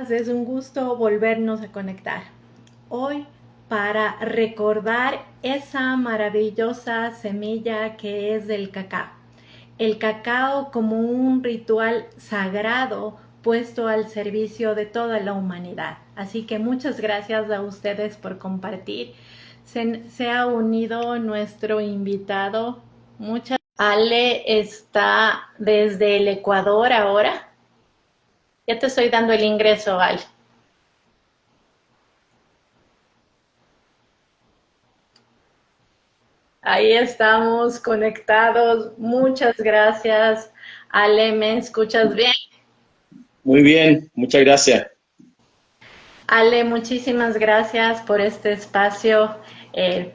Es un gusto volvernos a conectar hoy para recordar esa maravillosa semilla que es el cacao. El cacao como un ritual sagrado puesto al servicio de toda la humanidad. Así que muchas gracias a ustedes por compartir. Se ha unido nuestro invitado. Ale está desde el Ecuador ahora. Ya te estoy dando el ingreso, Ale. Ahí estamos conectados. Muchas gracias. Ale, ¿me escuchas bien? Muy bien, muchas gracias. Ale, muchísimas gracias por este espacio,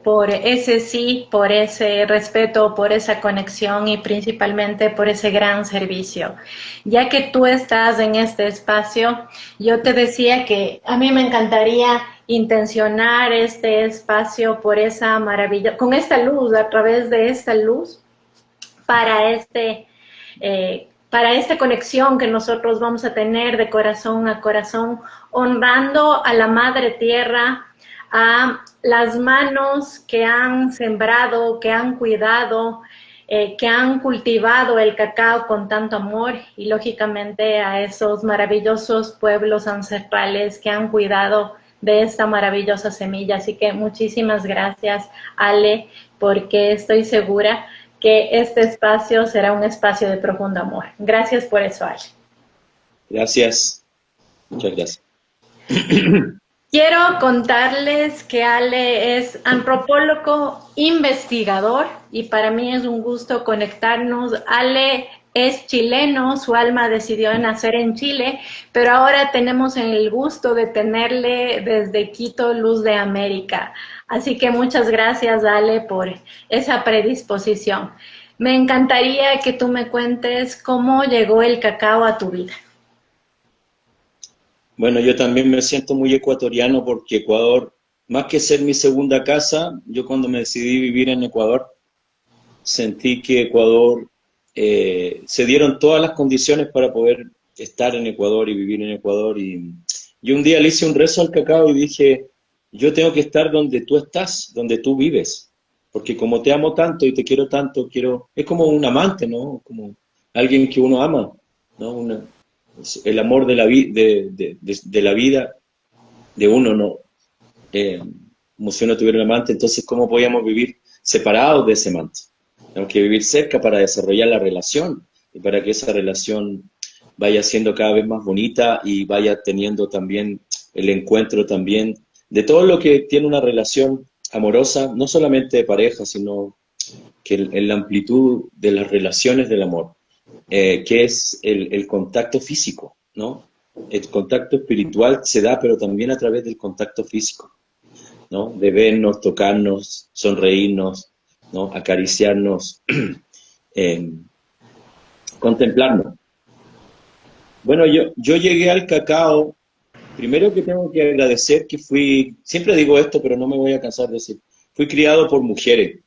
por ese sí, por ese respeto, por esa conexión y principalmente por ese gran servicio. Ya que tú estás en este espacio, yo te decía que a mí me encantaría intencionar este espacio por esa maravilla, con esta luz, a través de esta luz, para esta conexión que nosotros vamos a tener de corazón a corazón, honrando a la Madre Tierra, a las manos que han sembrado, que han cuidado, que han cultivado el cacao con tanto amor y lógicamente a esos maravillosos pueblos ancestrales que han cuidado de esta maravillosa semilla. Así que muchísimas gracias, Ale, porque estoy segura que este espacio será un espacio de profundo amor. Gracias por eso, Ale. Gracias, muchas gracias. Quiero contarles que Ale es antropólogo investigador y para mí es un gusto conectarnos. Ale es chileno, su alma decidió nacer en Chile, pero ahora tenemos el gusto de tenerle desde Quito, Luz de América. Así que muchas gracias, Ale, por esa predisposición. Me encantaría que tú me cuentes cómo llegó el cacao a tu vida. Bueno, yo también me siento muy ecuatoriano porque Ecuador, más que ser mi segunda casa, yo cuando me decidí vivir en Ecuador, sentí que Ecuador, se dieron todas las condiciones para poder estar en Ecuador y vivir en Ecuador. Y yo un día le hice un rezo al cacao y dije, yo tengo que estar donde tú estás, donde tú vives, porque como te amo tanto y te quiero tanto, quiero, es como un amante, ¿no? Como alguien que uno ama, ¿no? El amor de de la vida de uno, ¿no? Eh, Como si uno tuviera un amante, entonces, ¿cómo podíamos vivir separados de ese amante? Tenemos que vivir cerca para desarrollar la relación y para que esa relación vaya siendo cada vez más bonita y vaya teniendo también el encuentro también de todo lo que tiene una relación amorosa, no solamente de pareja, sino que en la amplitud de las relaciones del amor, que es el contacto físico, ¿no? El contacto espiritual se da, pero también a través del contacto físico, ¿no? De vernos, tocarnos, sonreírnos, ¿no? Acariciarnos, eh, contemplarnos. Bueno, yo llegué al cacao, primero que tengo que agradecer que fui, siempre digo esto, pero no me voy a cansar de decir, fui criado por mujeres.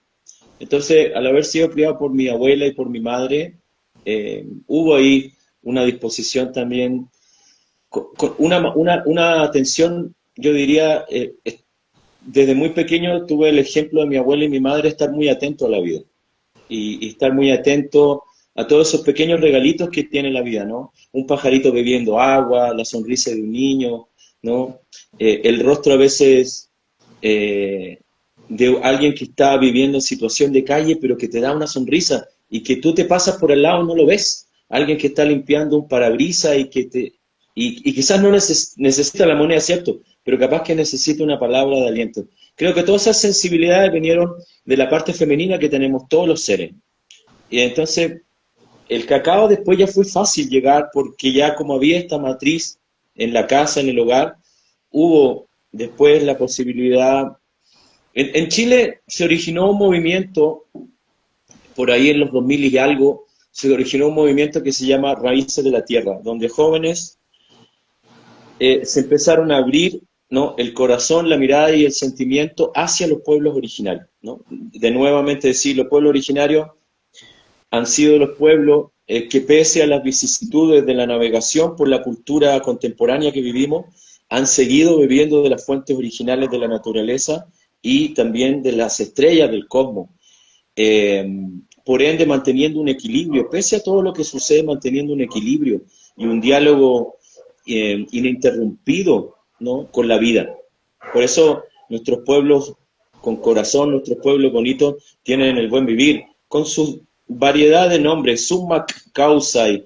Entonces, al haber sido criado por mi abuela y por mi madre, hubo ahí una disposición también, con una atención, yo diría, desde muy pequeño tuve el ejemplo de mi abuela y mi madre estar muy atento a la vida y estar muy atento a todos esos pequeños regalitos que tiene la vida, ¿no? Un pajarito bebiendo agua, la sonrisa de un niño, ¿no? El rostro a veces de alguien que está viviendo en situación de calle, pero que te da una sonrisa y que tú te pasas por el lado y no lo ves. Alguien que está limpiando un parabrisas y que te y quizás no necesita la moneda, ¿cierto? Pero capaz que necesita una palabra de aliento. Creo que todas esas sensibilidades vinieron de la parte femenina que tenemos todos los seres. Y entonces, el cacao después ya fue fácil llegar porque ya como había esta matriz en la casa, en el hogar, hubo después la posibilidad. En Chile se originó un movimiento, por ahí en los 2000 y algo, se originó un movimiento que se llama Raíces de la Tierra, donde jóvenes se empezaron a abrir, ¿no? El corazón, la mirada y el sentimiento hacia los pueblos originarios, ¿no? De nuevamente decir, los pueblos originarios han sido los pueblos que pese a las vicisitudes de la navegación por la cultura contemporánea que vivimos, han seguido bebiendo de las fuentes originales de la naturaleza y también de las estrellas del cosmos. Por ende, manteniendo un equilibrio, pese a todo lo que sucede, manteniendo un equilibrio y un diálogo ininterrumpido, ¿no?, con la vida. Por eso nuestros pueblos con corazón, nuestros pueblos bonitos, tienen el buen vivir, con su variedad de nombres: Sumac Causay,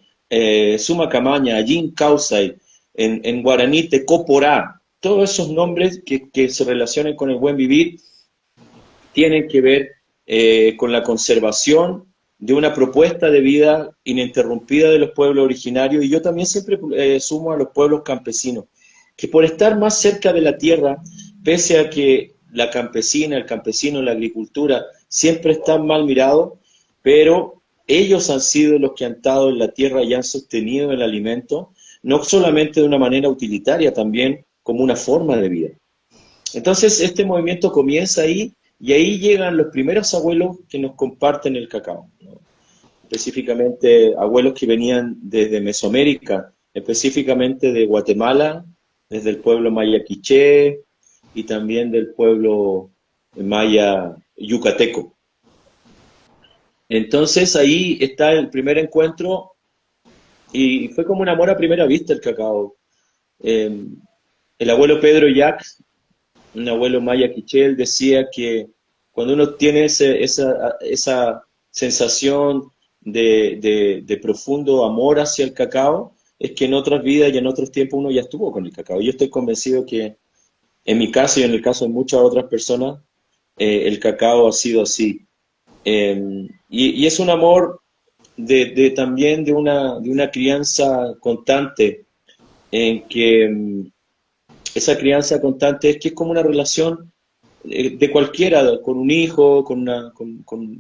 Sumac Amaña, Allín Causay, en guaraní Tecoporá. Todos esos nombres que se relacionan con el buen vivir tienen que ver con la conservación de una propuesta de vida ininterrumpida de los pueblos originarios. Y yo también siempre sumo a los pueblos campesinos, que por estar más cerca de la tierra, pese a que la campesina, el campesino, la agricultura siempre están mal mirados, pero ellos han sido los que han estado en la tierra y han sostenido el alimento, no solamente de una manera utilitaria, también como una forma de vida. Entonces este movimiento comienza ahí, y ahí llegan los primeros abuelos que nos comparten el cacao, ¿no? Específicamente abuelos que venían desde Mesoamérica, específicamente de Guatemala, desde el pueblo maya quiché y también del pueblo maya yucateco. Entonces ahí está el primer encuentro y fue como un amor a primera vista el cacao. El abuelo Pedro Yac, un abuelo maya quiché, él decía que cuando uno tiene esa sensación de profundo amor hacia el cacao, es que en otras vidas y en otros tiempos uno ya estuvo con el cacao. Yo estoy convencido que en mi caso y en el caso de muchas otras personas, el cacao ha sido así. Y es un amor también de una crianza constante, en que esa crianza constante es que es como una relación de cualquiera, con un hijo, con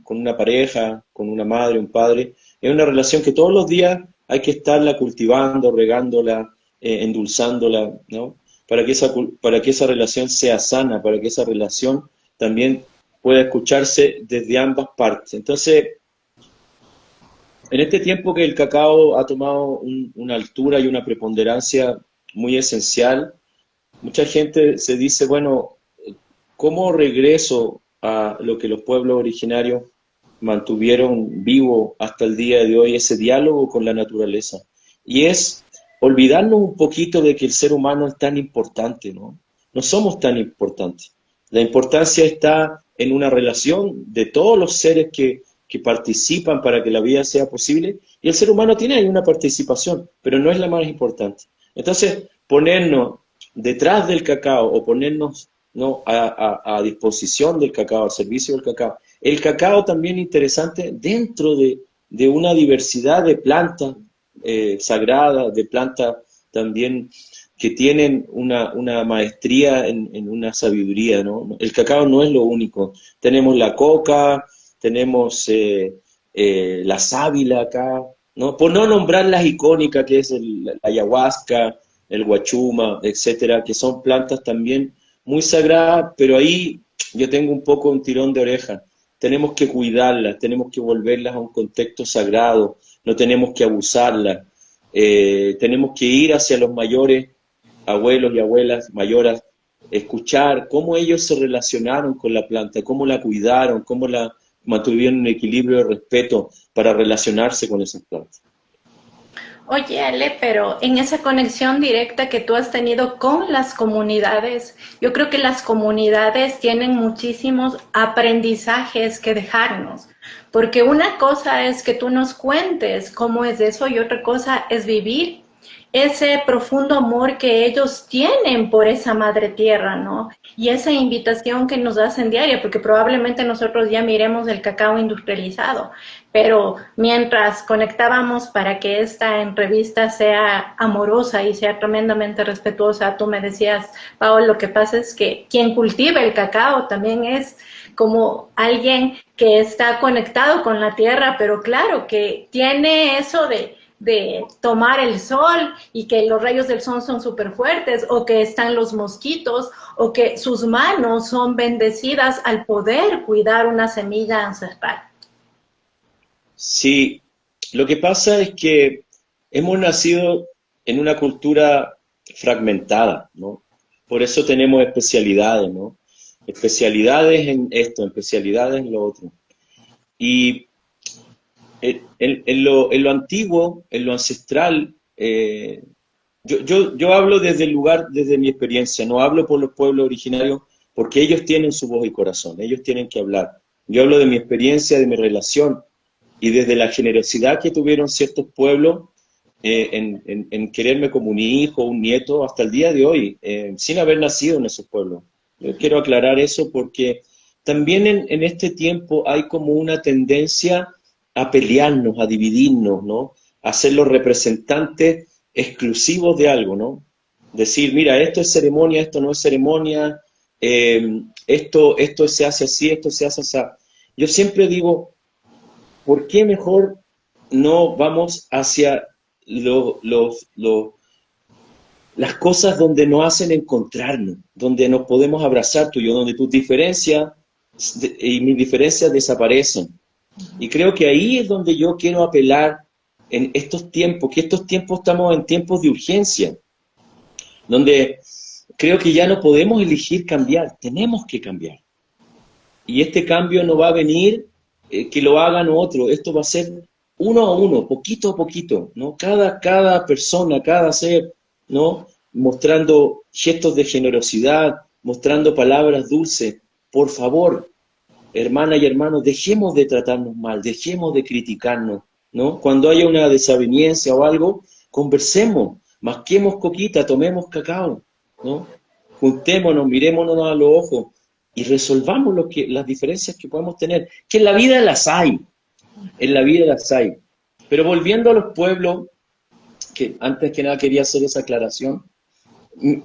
una pareja, con una madre, un padre. Es una relación que todos los días hay que estarla cultivando, regándola, endulzándola, ¿no? Para que esa relación sea sana, para que esa relación también pueda escucharse desde ambas partes. Entonces, en este tiempo que el cacao ha tomado una altura y una preponderancia muy esencial, mucha gente se dice, bueno, ¿cómo regreso a lo que los pueblos originarios mantuvieron vivo hasta el día de hoy, ese diálogo con la naturaleza? Y es olvidarnos un poquito de que el ser humano es tan importante, ¿no? No somos tan importantes. La importancia está en una relación de todos los seres que participan para que la vida sea posible, y el ser humano tiene ahí una participación, pero no es la más importante. Entonces, ponernos detrás del cacao o ponernos, ¿no?, a disposición del cacao, al servicio del cacao. El cacao también interesante dentro de una diversidad de plantas sagradas, de plantas también que tienen una maestría en una sabiduría, ¿no? El cacao no es lo único. Tenemos la coca, tenemos la sábila acá, ¿no? Por no nombrar las icónicas que es la ayahuasca, el guachuma, etcétera, que son plantas también muy sagradas, pero ahí yo tengo un poco un tirón de oreja. Tenemos que cuidarlas, tenemos que volverlas a un contexto sagrado, no tenemos que abusarlas, tenemos que ir hacia los mayores, abuelos y abuelas mayoras, escuchar cómo ellos se relacionaron con la planta, cómo la cuidaron, cómo la mantuvieron en equilibrio de respeto para relacionarse con esas plantas. Oye, Ale, pero en esa conexión directa que tú has tenido con las comunidades, yo creo que las comunidades tienen muchísimos aprendizajes que dejarnos, porque una cosa es que tú nos cuentes cómo es eso y otra cosa es vivir ese profundo amor que ellos tienen por esa madre tierra, ¿no? Y esa invitación que nos hacen diaria, porque probablemente nosotros ya miremos el cacao industrializado, pero mientras conectábamos para que esta entrevista sea amorosa y sea tremendamente respetuosa, tú me decías, Paola, lo que pasa es que quien cultiva el cacao también es como alguien que está conectado con la tierra, pero claro, que tiene eso de tomar el sol y que los rayos del sol son súper fuertes, o que están los mosquitos, o que sus manos son bendecidas al poder cuidar una semilla ancestral. Sí, Lo que pasa es que hemos nacido en una cultura fragmentada, ¿no? Por eso tenemos especialidades, ¿no? Especialidades en esto, especialidades en lo otro. Y en lo antiguo, en lo ancestral, yo hablo desde el lugar, desde mi experiencia, no hablo por los pueblos originarios, porque ellos tienen su voz y corazón, ellos tienen que hablar. Yo hablo de mi experiencia, de mi relación, y desde la generosidad que tuvieron ciertos pueblos en quererme como un hijo, un nieto, hasta el día de hoy, sin haber nacido en esos pueblos. Yo quiero aclarar eso porque también en este tiempo hay como una tendencia a pelearnos, a dividirnos, ¿no? A ser los representantes exclusivos de algo, ¿no? Decir, mira, esto es ceremonia, esto no es ceremonia, esto se hace así, esto se hace así. Yo siempre digo, ¿por qué mejor no vamos hacia las cosas donde nos hacen encontrarnos, donde nos podemos abrazar tú y yo, donde tus diferencias y mis diferencias desaparecen? Y creo que ahí es donde yo quiero apelar en estos tiempos, que estos tiempos estamos en tiempos de urgencia, donde creo que ya no podemos elegir cambiar, tenemos que cambiar. Y este cambio no va a venir que lo hagan otros, esto va a ser uno a uno, poquito a poquito, ¿no? Cada persona, cada ser, ¿no? Mostrando gestos de generosidad, mostrando palabras dulces. Por favor, hermanas y hermanos, dejemos de tratarnos mal, dejemos de criticarnos, ¿no? Cuando haya una desaveniencia o algo, conversemos, masquemos coquita, tomemos cacao, ¿no? Juntémonos, mirémonos a los ojos y resolvamos las diferencias que podemos tener, que en la vida las hay, en la vida las hay. Pero volviendo a los pueblos, que antes que nada quería hacer esa aclaración,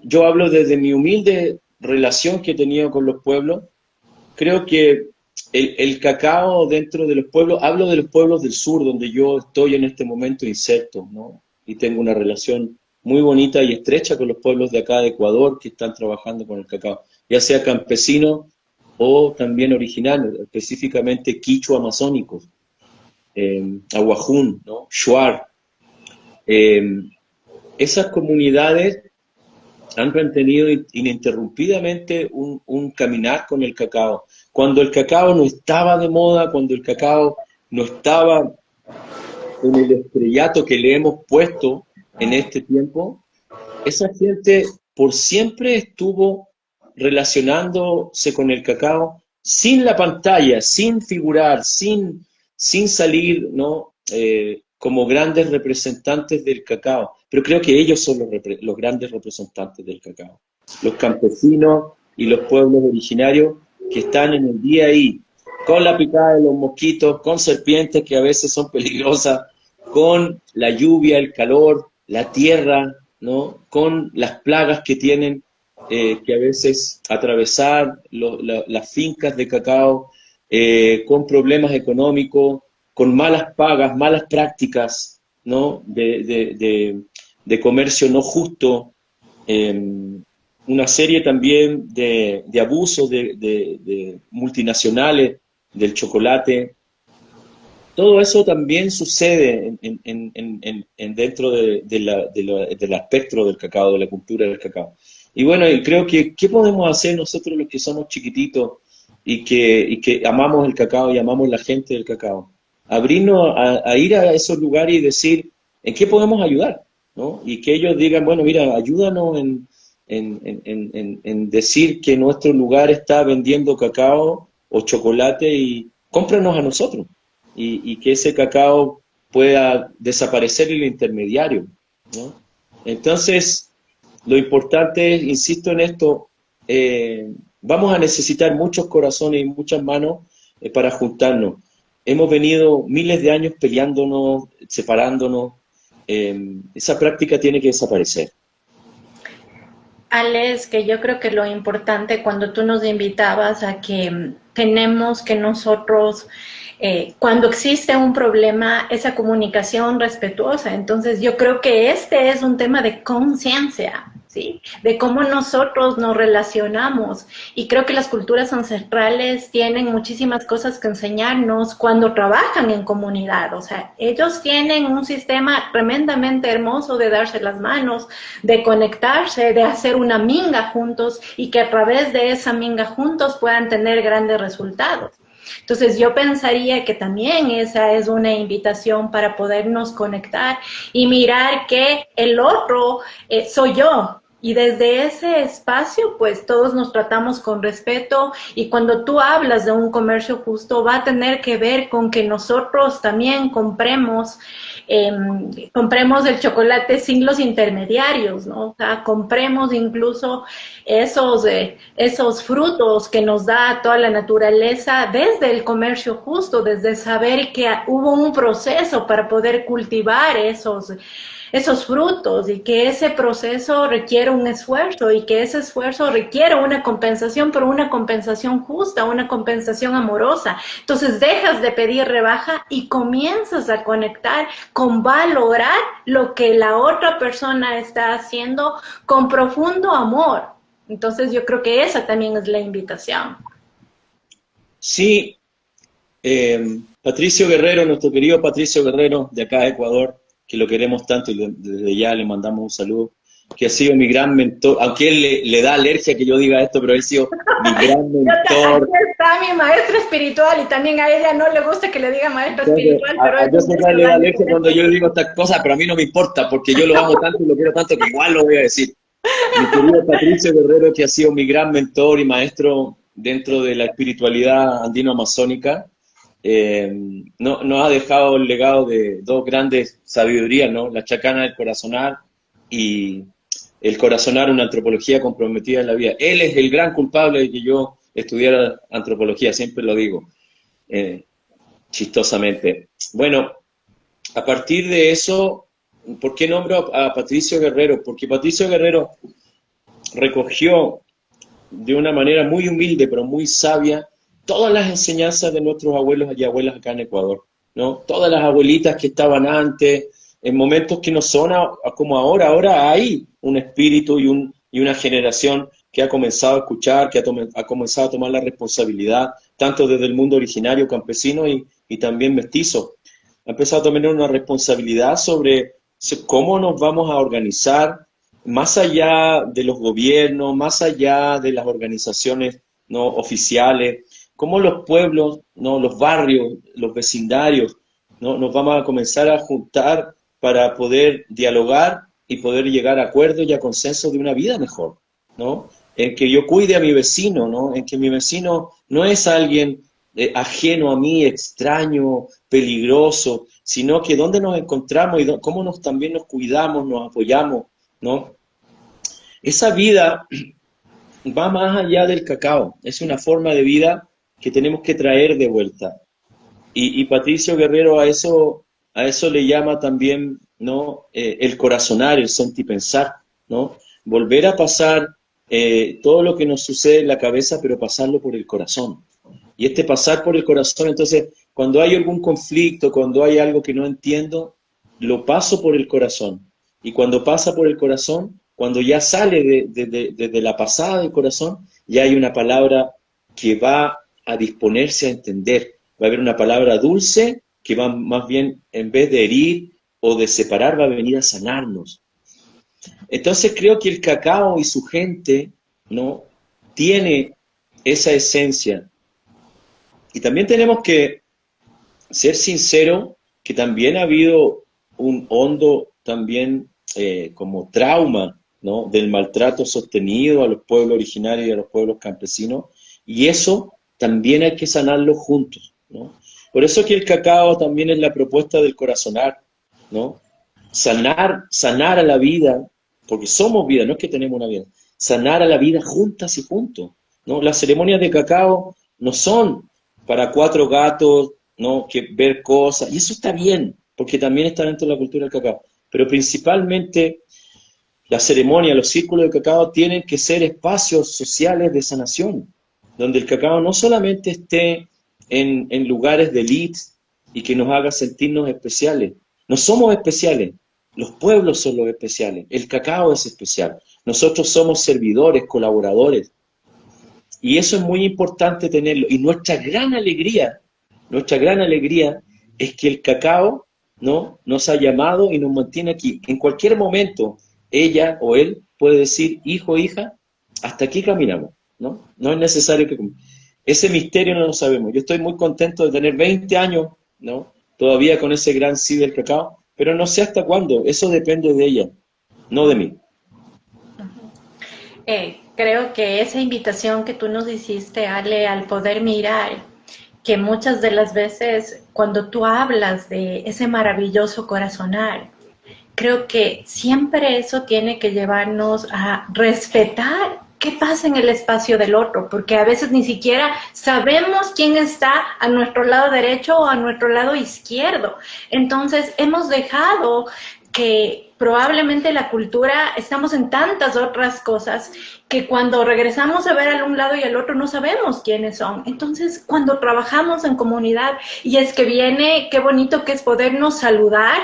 yo hablo desde mi humilde relación que he tenido con los pueblos. Creo que el cacao dentro de los pueblos, hablo de los pueblos del sur, donde yo estoy en este momento inserto, ¿no? Y tengo una relación muy bonita y estrecha con los pueblos de acá de Ecuador que están trabajando con el cacao, ya sea campesinos o también originarios, específicamente quichua amazónicos, aguajún, ¿no? Shuar. Esas comunidades han mantenido ininterrumpidamente un caminar con el cacao. Cuando el cacao no estaba de moda, cuando el cacao no estaba en el estrellato que le hemos puesto en este tiempo, esa gente por siempre estuvo relacionándose con el cacao sin la pantalla, sin figurar, sin salir, ¿no? Como grandes representantes del cacao. Pero creo que ellos son los grandes representantes del cacao. Los campesinos y los pueblos originarios que están en el día ahí, con la picada de los mosquitos, con serpientes que a veces son peligrosas, con la lluvia, el calor, la tierra, ¿no? Con las plagas que tienen que a veces atravesar las fincas de cacao, con problemas económicos, con malas pagas, malas prácticas, ¿no? de comercio no justo, una serie también de abusos de multinacionales del chocolate. Todo eso también sucede dentro del espectro del cacao, de la cultura del cacao. Y bueno, y creo que, ¿qué podemos hacer nosotros los que somos chiquititos y que amamos el cacao y amamos la gente del cacao? Abrirnos a ir a esos lugares y decir, ¿en qué podemos ayudar? ¿No? Y que ellos digan, bueno, mira, ayúdanos en decir que nuestro lugar está vendiendo cacao o chocolate y cómpranos a nosotros. Y que ese cacao pueda desaparecer el intermediario, ¿no? Entonces, lo importante es, insisto en esto, vamos a necesitar muchos corazones y muchas manos para juntarnos. Hemos venido miles de años peleándonos, separándonos. Esa práctica tiene que desaparecer. Alex, que yo creo que lo importante cuando tú nos invitabas a que tenemos que nosotros, cuando existe un problema, esa comunicación respetuosa. Entonces yo creo que este es un tema de conciencia. ¿sí? De cómo nosotros nos relacionamos. Y creo que las culturas ancestrales tienen muchísimas cosas que enseñarnos cuando trabajan en comunidad. O sea, ellos tienen un sistema tremendamente hermoso de darse las manos, de conectarse, de hacer una minga juntos y que a través de esa minga juntos puedan tener grandes resultados. Entonces yo pensaría que también esa es una invitación para podernos conectar y mirar que el otro soy yo. Y desde ese espacio, pues todos nos tratamos con respeto y cuando tú hablas de un comercio justo va a tener que ver con que nosotros también compremos el chocolate sin los intermediarios, ¿no? O sea, compremos incluso esos frutos que nos da toda la naturaleza desde el comercio justo, desde saber que hubo un proceso para poder cultivar esos frutos y que ese proceso requiere un esfuerzo y que ese esfuerzo requiere una compensación, pero una compensación justa, una compensación amorosa. Entonces dejas de pedir rebaja y comienzas a conectar con valorar lo que la otra persona está haciendo con profundo amor. Entonces yo creo que esa también es la invitación. Sí, Patricio Guerrero, nuestro querido Patricio Guerrero de acá de Ecuador, que lo queremos tanto y desde ya le mandamos un saludo, que ha sido mi gran mentor, aunque él le da alergia que yo diga esto, pero él ha sido mi gran mentor. Aquí está mi maestra espiritual y también a ella no le gusta que le diga maestra espiritual, pero yo sé que le da alergia cuando yo le digo estas cosas, pero a mí no me importa, porque yo lo amo tanto y lo quiero tanto que igual lo voy a decir. Mi querido Patricio Guerrero, que ha sido mi gran mentor y maestro dentro de la espiritualidad andino-amazónica, nos ha dejado el legado de dos grandes sabidurías, ¿no? La chacana del corazonar y el corazonar, una antropología comprometida en la vida. Él es el gran culpable de que yo estudiara antropología, siempre lo digo, chistosamente. Bueno, a partir de eso, ¿por qué nombro a Patricio Guerrero? Porque Patricio Guerrero recogió de una manera muy humilde, pero muy sabia, todas las enseñanzas de nuestros abuelos y abuelas acá en Ecuador, ¿no? Todas las abuelitas que estaban antes, en momentos que no son como ahora hay un espíritu y una generación que ha comenzado a escuchar, que ha comenzado a tomar la responsabilidad, tanto desde el mundo originario, campesino y también mestizo. Ha empezado a tomar una responsabilidad sobre cómo nos vamos a organizar más allá de los gobiernos, más allá de las organizaciones no oficiales, cómo los pueblos, no los barrios, los vecindarios, no nos vamos a comenzar a juntar para poder dialogar y poder llegar a acuerdos y a consensos de una vida mejor, ¿no? En que yo cuide a mi vecino, ¿no? En que mi vecino no es alguien ajeno a mí, extraño, peligroso, sino que dónde nos encontramos y cómo también nos cuidamos, nos apoyamos, ¿no? Esa vida va más allá del cacao, es una forma de vida que tenemos que traer de vuelta. Y Patricio Guerrero a eso le llama también, ¿no? El corazonar, el sentipensar, ¿no? Volver a pasar todo lo que nos sucede en la cabeza, pero pasarlo por el corazón. Y este pasar por el corazón, entonces, cuando hay algún conflicto, cuando hay algo que no entiendo, lo paso por el corazón. Y cuando pasa por el corazón, cuando ya sale de la pasada del corazón, ya hay una palabra que va a disponerse a entender. Va a haber una palabra dulce que va más bien, en vez de herir o de separar, va a venir a sanarnos. Entonces creo que el cacao y su gente, ¿no? Tiene esa esencia. Y también tenemos que ser sinceros que también ha habido un hondo también como trauma, ¿no? Del maltrato sostenido a los pueblos originarios y a los pueblos campesinos, y eso también hay que sanarlo juntos, ¿no? Por eso que el cacao también es la propuesta del corazonar, ¿no? Sanar a la vida, porque somos vida, no es que tenemos una vida, sanar a la vida juntas y juntos, ¿no? Las ceremonias de cacao no son para cuatro gatos, ¿no? Que ver cosas, y eso está bien, porque también está dentro de la cultura del cacao, pero principalmente la ceremonia, los círculos de cacao tienen que ser espacios sociales de sanación, donde el cacao no solamente esté en lugares de élite y que nos haga sentirnos especiales. No somos especiales, los pueblos son los especiales, el cacao es especial. Nosotros somos servidores, colaboradores. Y eso es muy importante tenerlo. Y nuestra gran alegría es que el cacao, ¿no?, nos ha llamado y nos mantiene aquí. En cualquier momento, ella o él puede decir, hijo, hija, hasta aquí caminamos, ¿no? No es necesario que... Ese misterio no lo sabemos. Yo estoy muy contento de tener 20 años, ¿no?, todavía con ese gran sí del cacao, pero no sé hasta cuándo. Eso depende de ella, no de mí. Creo que esa invitación que tú nos hiciste, Ale, al poder mirar, que muchas de las veces cuando tú hablas de ese maravilloso corazonar, creo que siempre eso tiene que llevarnos a respetar qué pasa en el espacio del otro, porque a veces ni siquiera sabemos quién está a nuestro lado derecho o a nuestro lado izquierdo. Entonces hemos dejado que probablemente la cultura, estamos en tantas otras cosas que cuando regresamos a ver al un lado y al otro no sabemos quiénes son. Entonces, cuando trabajamos en comunidad, y es que viene, qué bonito que es podernos saludar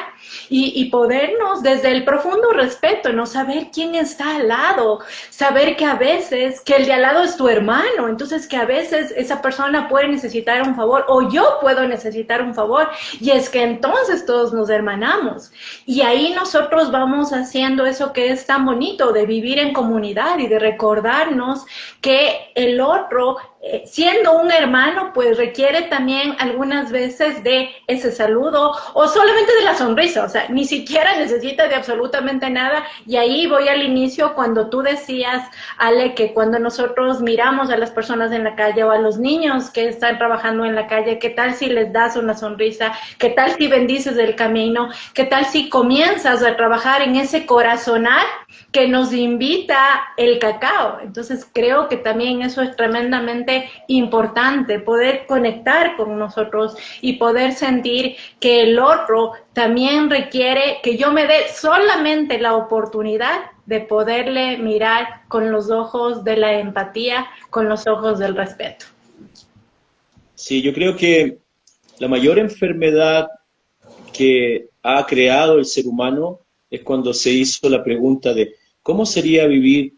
y podernos, desde el profundo respeto, no saber quién está al lado, saber que a veces, que el de al lado es tu hermano, entonces que a veces esa persona puede necesitar un favor, o yo puedo necesitar un favor, y es que entonces todos nos hermanamos. Y ahí nosotros vamos haciendo eso que es tan bonito, de vivir en comunidad y de recordarnos que el otro, siendo un hermano, pues requiere también algunas veces de ese saludo o solamente de la sonrisa, o sea, ni siquiera necesita de absolutamente nada. Y ahí voy al inicio cuando tú decías, Ale, que cuando nosotros miramos a las personas en la calle o a los niños que están trabajando en la calle, ¿qué tal si les das una sonrisa? ¿Qué tal si bendices el camino? ¿Qué tal si comienzas a trabajar en ese corazonar que nos invita el cacao? Entonces creo que también eso es tremendamente importante, poder conectar con nosotros y poder sentir que el otro también requiere que yo me dé solamente la oportunidad de poderle mirar con los ojos de la empatía, con los ojos del respeto. Sí, yo creo que la mayor enfermedad que ha creado el ser humano es cuando se hizo la pregunta de cómo sería vivir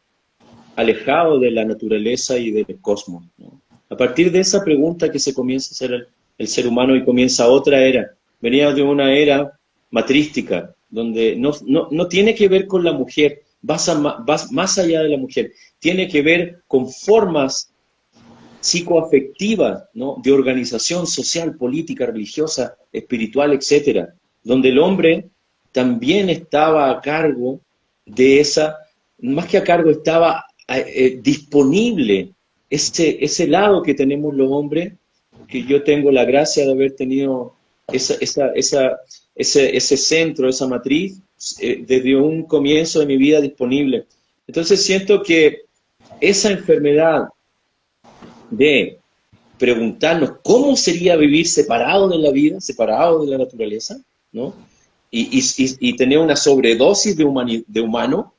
alejado de la naturaleza y del cosmos, ¿no? A partir de esa pregunta que se comienza a hacer el ser humano y comienza otra era. Venía de una era matrística, donde no tiene que ver con la mujer, va más allá de la mujer, tiene que ver con formas psicoafectivas, ¿no?, de organización social, política, religiosa, espiritual, etcétera, donde el hombre también estaba a cargo de esa, más que a cargo, estaba disponible, ese lado que tenemos los hombres, que yo tengo la gracia de haber tenido ese centro, esa matriz, desde un comienzo de mi vida disponible. Entonces siento que esa enfermedad de preguntarnos cómo sería vivir separado de la vida, separado de la naturaleza, ¿no?, y tener una sobredosis de humano,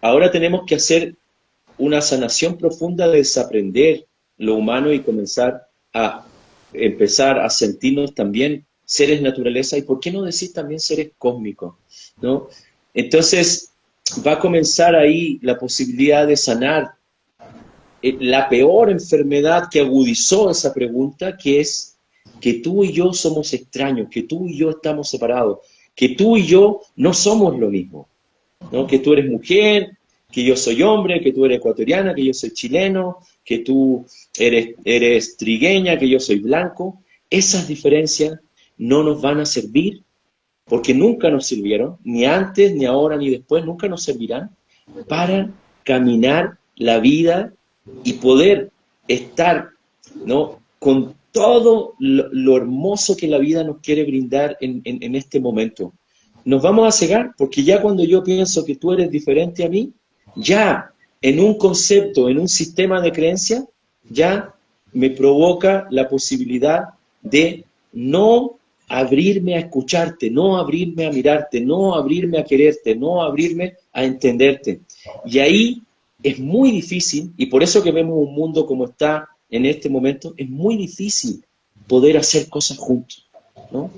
ahora tenemos que hacer una sanación profunda de desaprender lo humano y empezar a sentirnos también seres naturaleza, y por qué no decir también seres cósmicos, ¿no? Entonces va a comenzar ahí la posibilidad de sanar la peor enfermedad que agudizó esa pregunta, que es que tú y yo somos extraños, que tú y yo estamos separados, que tú y yo no somos lo mismo, ¿no? Que tú eres mujer, que yo soy hombre, que tú eres ecuatoriana, que yo soy chileno, que tú eres trigueña, que yo soy blanco. Esas diferencias no nos van a servir, porque nunca nos sirvieron, ni antes, ni ahora, ni después, nunca nos servirán para caminar la vida y poder estar, ¿no?, con todo lo hermoso que la vida nos quiere brindar en este momento. Nos vamos a cegar, porque ya cuando yo pienso que tú eres diferente a mí, ya en un concepto, en un sistema de creencia, ya me provoca la posibilidad de no abrirme a escucharte, no abrirme a mirarte, no abrirme a quererte, no abrirme a entenderte. Y ahí es muy difícil, y por eso que vemos un mundo como está en este momento, es muy difícil poder hacer cosas juntos. ¿no?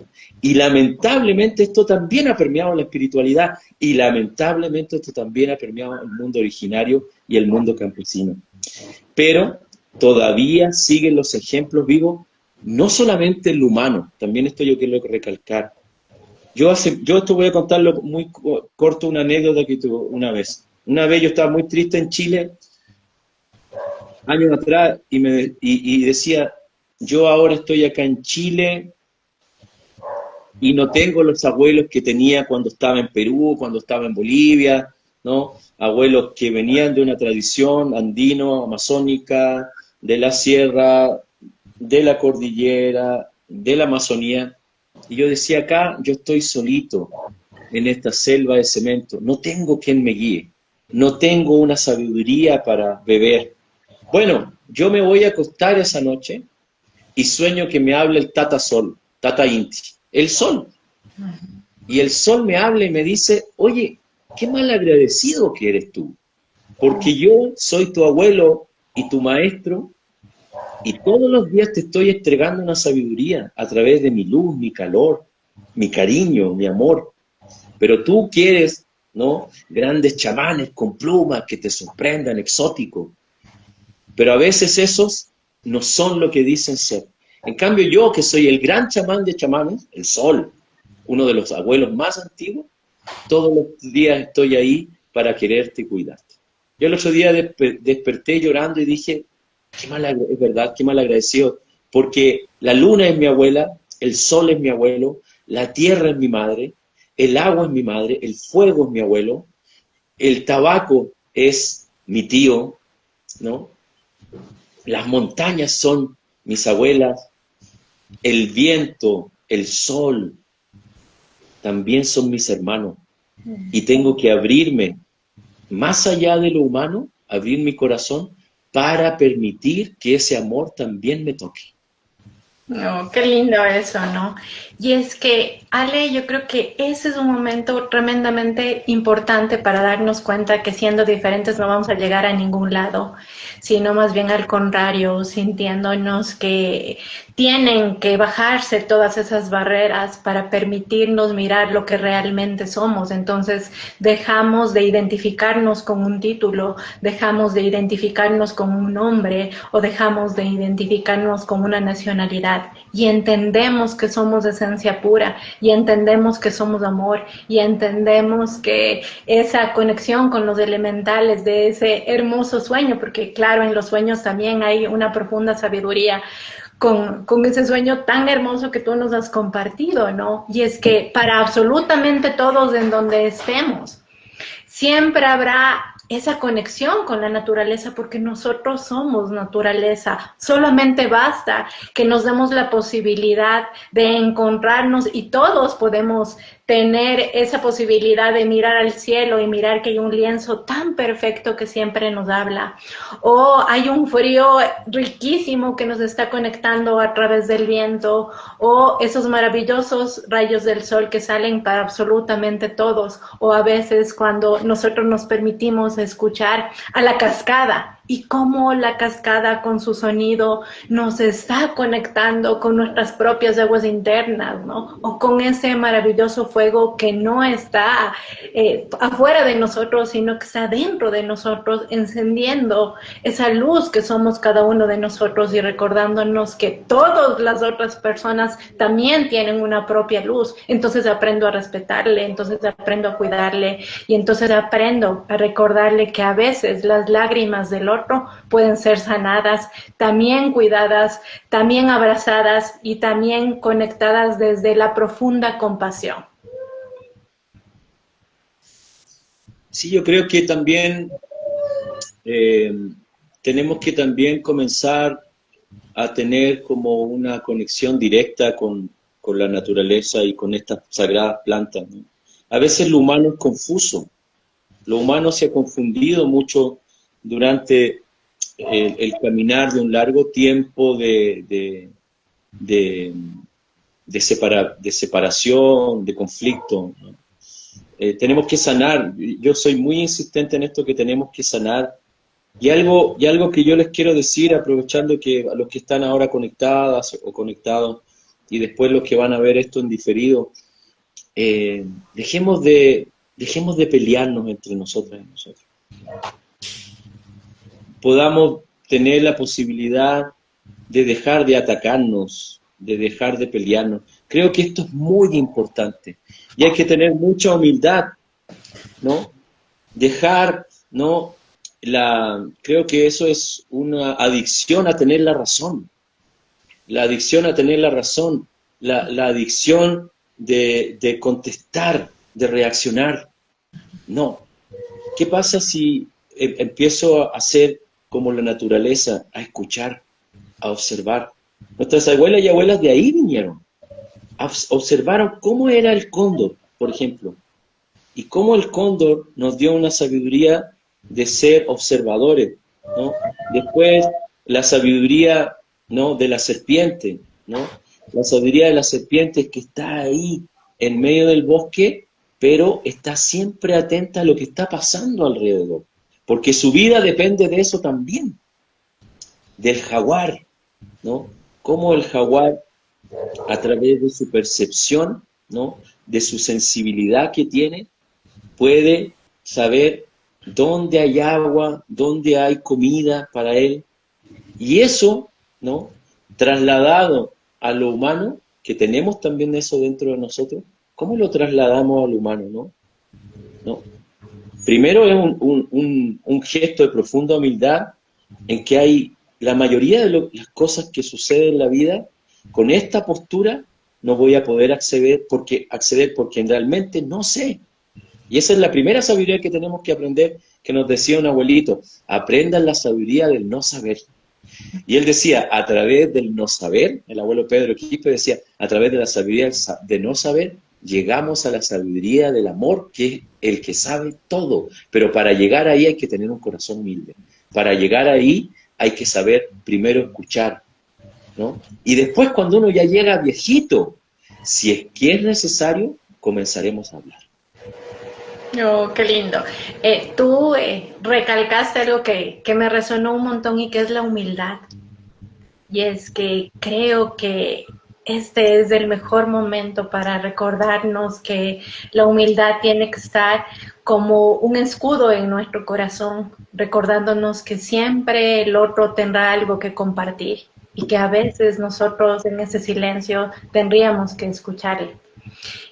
Y lamentablemente esto también ha permeado la espiritualidad y lamentablemente esto también ha permeado el mundo originario y el mundo campesino. Pero todavía siguen los ejemplos vivos, no solamente en lo humano, también esto yo quiero recalcar. Yo esto voy a contarlo muy corto, una anécdota que tuve una vez. Una vez yo estaba muy triste en Chile, años atrás, y decía, yo ahora estoy acá en Chile y no tengo los abuelos que tenía cuando estaba en Perú, cuando estaba en Bolivia, ¿no? Abuelos que venían de una tradición andino, amazónica, de la sierra, de la cordillera, de la Amazonía. Y yo decía, acá yo estoy solito en esta selva de cemento, no tengo quien me guíe, no tengo una sabiduría para beber. Bueno, yo me voy a acostar esa noche y sueño que me habla el Tata Sol, Tata Inti, el Sol. Y el Sol me habla y me dice, oye, qué mal agradecido que eres tú, porque yo soy tu abuelo y tu maestro, y todos los días te estoy entregando una sabiduría a través de mi luz, mi calor, mi cariño, mi amor. Pero tú quieres, ¿no? Grandes chamanes con plumas que te sorprendan, exóticos. Pero a veces esos no son lo que dicen ser. En cambio yo, que soy el gran chamán de chamanes, el Sol, uno de los abuelos más antiguos, todos los días estoy ahí para quererte y cuidarte. Yo el otro día desperté llorando y dije, es verdad, qué mal agradecido, porque la luna es mi abuela, el sol es mi abuelo, la tierra es mi madre, el agua es mi madre, el fuego es mi abuelo, el tabaco es mi tío, ¿no? Las montañas son mis abuelas, el viento, el sol, también son mis hermanos. Y tengo que abrirme, más allá de lo humano, abrir mi corazón para permitir que ese amor también me toque. No, qué lindo eso, ¿no? Y es que, Ale, yo creo que ese es un momento tremendamente importante para darnos cuenta que siendo diferentes no vamos a llegar a ningún lado, sino más bien al contrario, sintiéndonos que tienen que bajarse todas esas barreras para permitirnos mirar lo que realmente somos. Entonces dejamos de identificarnos con un título, dejamos de identificarnos con un nombre o dejamos de identificarnos con una nacionalidad y entendemos que somos esencia pura y entendemos que somos amor y entendemos que esa conexión con los elementales de ese hermoso sueño, porque claro, en los sueños también hay una profunda sabiduría, con ese sueño tan hermoso que tú nos has compartido, ¿no? Y es que para absolutamente todos en donde estemos, siempre habrá esa conexión con la naturaleza porque nosotros somos naturaleza. Solamente basta que nos demos la posibilidad de encontrarnos y todos podemos tener esa posibilidad de mirar al cielo y mirar que hay un lienzo tan perfecto que siempre nos habla. O hay un frío riquísimo que nos está conectando a través del viento, o esos maravillosos rayos del sol que salen para absolutamente todos, o a veces cuando nosotros nos permitimos escuchar a la cascada y cómo la cascada con su sonido nos está conectando con nuestras propias aguas internas, ¿no? O con ese maravilloso fuego que no está afuera de nosotros, sino que está dentro de nosotros, encendiendo esa luz que somos cada uno de nosotros y recordándonos que todas las otras personas también tienen una propia luz. Entonces aprendo a respetarle, entonces aprendo a cuidarle y entonces aprendo a recordarle que a veces las lágrimas del otro pueden ser sanadas, también cuidadas, también abrazadas y también conectadas desde la profunda compasión. Sí, yo creo que también tenemos que también comenzar a tener como una conexión directa con la naturaleza y con estas sagradas plantas, ¿no? A veces lo humano es confuso, lo humano se ha confundido mucho durante el caminar de un largo tiempo de separación, de conflicto, ¿no? Tenemos que sanar. Yo soy muy insistente en esto, que tenemos que sanar. Y algo que yo les quiero decir, aprovechando que a los que están ahora conectadas o conectados, y después los que van a ver esto en diferido, dejemos de pelearnos entre nosotras y nosotros. Podamos tener la posibilidad de dejar de atacarnos, de dejar de pelearnos. Creo que esto es muy importante y hay que tener mucha humildad, ¿no? Dejar, ¿no? Creo que eso es una adicción a tener la razón. La adicción a tener la razón, la adicción de contestar, de reaccionar. No. ¿Qué pasa si empiezo a ser como la naturaleza, a escuchar, a observar? Nuestras abuelas y abuelas de ahí vinieron. Observaron cómo era el cóndor, por ejemplo, y cómo el cóndor nos dio una sabiduría de ser observadores, ¿no? Después, la sabiduría, ¿no?, de la serpiente, ¿no? La sabiduría de la serpiente es que está ahí, en medio del bosque, pero está siempre atenta a lo que está pasando alrededor, porque su vida depende de eso también, del jaguar, ¿no? Cómo el jaguar, a través de su percepción, ¿no?, de su sensibilidad que tiene, puede saber dónde hay agua, dónde hay comida para él. Y eso, ¿no?, trasladado a lo humano, que tenemos también eso dentro de nosotros, ¿cómo lo trasladamos al humano, no? ¿No? Primero es un gesto de profunda humildad en que hay la mayoría de las cosas que suceden en la vida, con esta postura no voy a poder acceder porque realmente no sé. Y esa es la primera sabiduría que tenemos que aprender, que nos decía un abuelito: aprendan la sabiduría del no saber. Y él decía, a través del no saber, el abuelo Pedro Quispe decía, a través de la sabiduría de no saber, llegamos a la sabiduría del amor, que es el que sabe todo. Pero para llegar ahí hay que tener un corazón humilde. Para llegar ahí hay que saber primero escuchar, ¿no? Y después, cuando uno ya llega viejito, si es que es necesario, comenzaremos a hablar. Oh, qué lindo. Tú recalcaste algo que me resonó un montón y que es la humildad. Y es que creo que este es el mejor momento para recordarnos que la humildad tiene que estar como un escudo en nuestro corazón, recordándonos que siempre el otro tendrá algo que compartir y que a veces nosotros en ese silencio tendríamos que escucharle.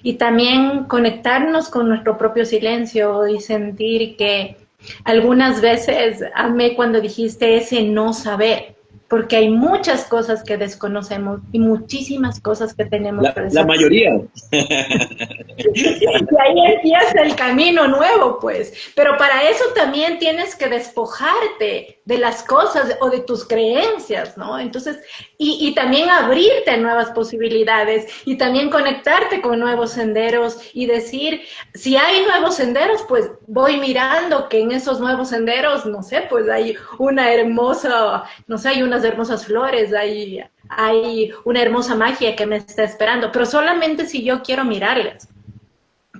Y también conectarnos con nuestro propio silencio y sentir que algunas veces amé cuando dijiste ese no saber, porque hay muchas cosas que desconocemos y muchísimas cosas que tenemos que La mayoría. Y ahí empieza el camino nuevo, pues. Pero para eso también tienes que despojarte de las cosas o de tus creencias, ¿no? Entonces, y también abrirte a nuevas posibilidades y también conectarte con nuevos senderos y decir, si hay nuevos senderos, pues voy mirando que en esos nuevos senderos, no sé, pues hay una hermosa, no sé, hay unas hermosas flores, hay una hermosa magia que me está esperando, pero solamente si yo quiero mirarlas.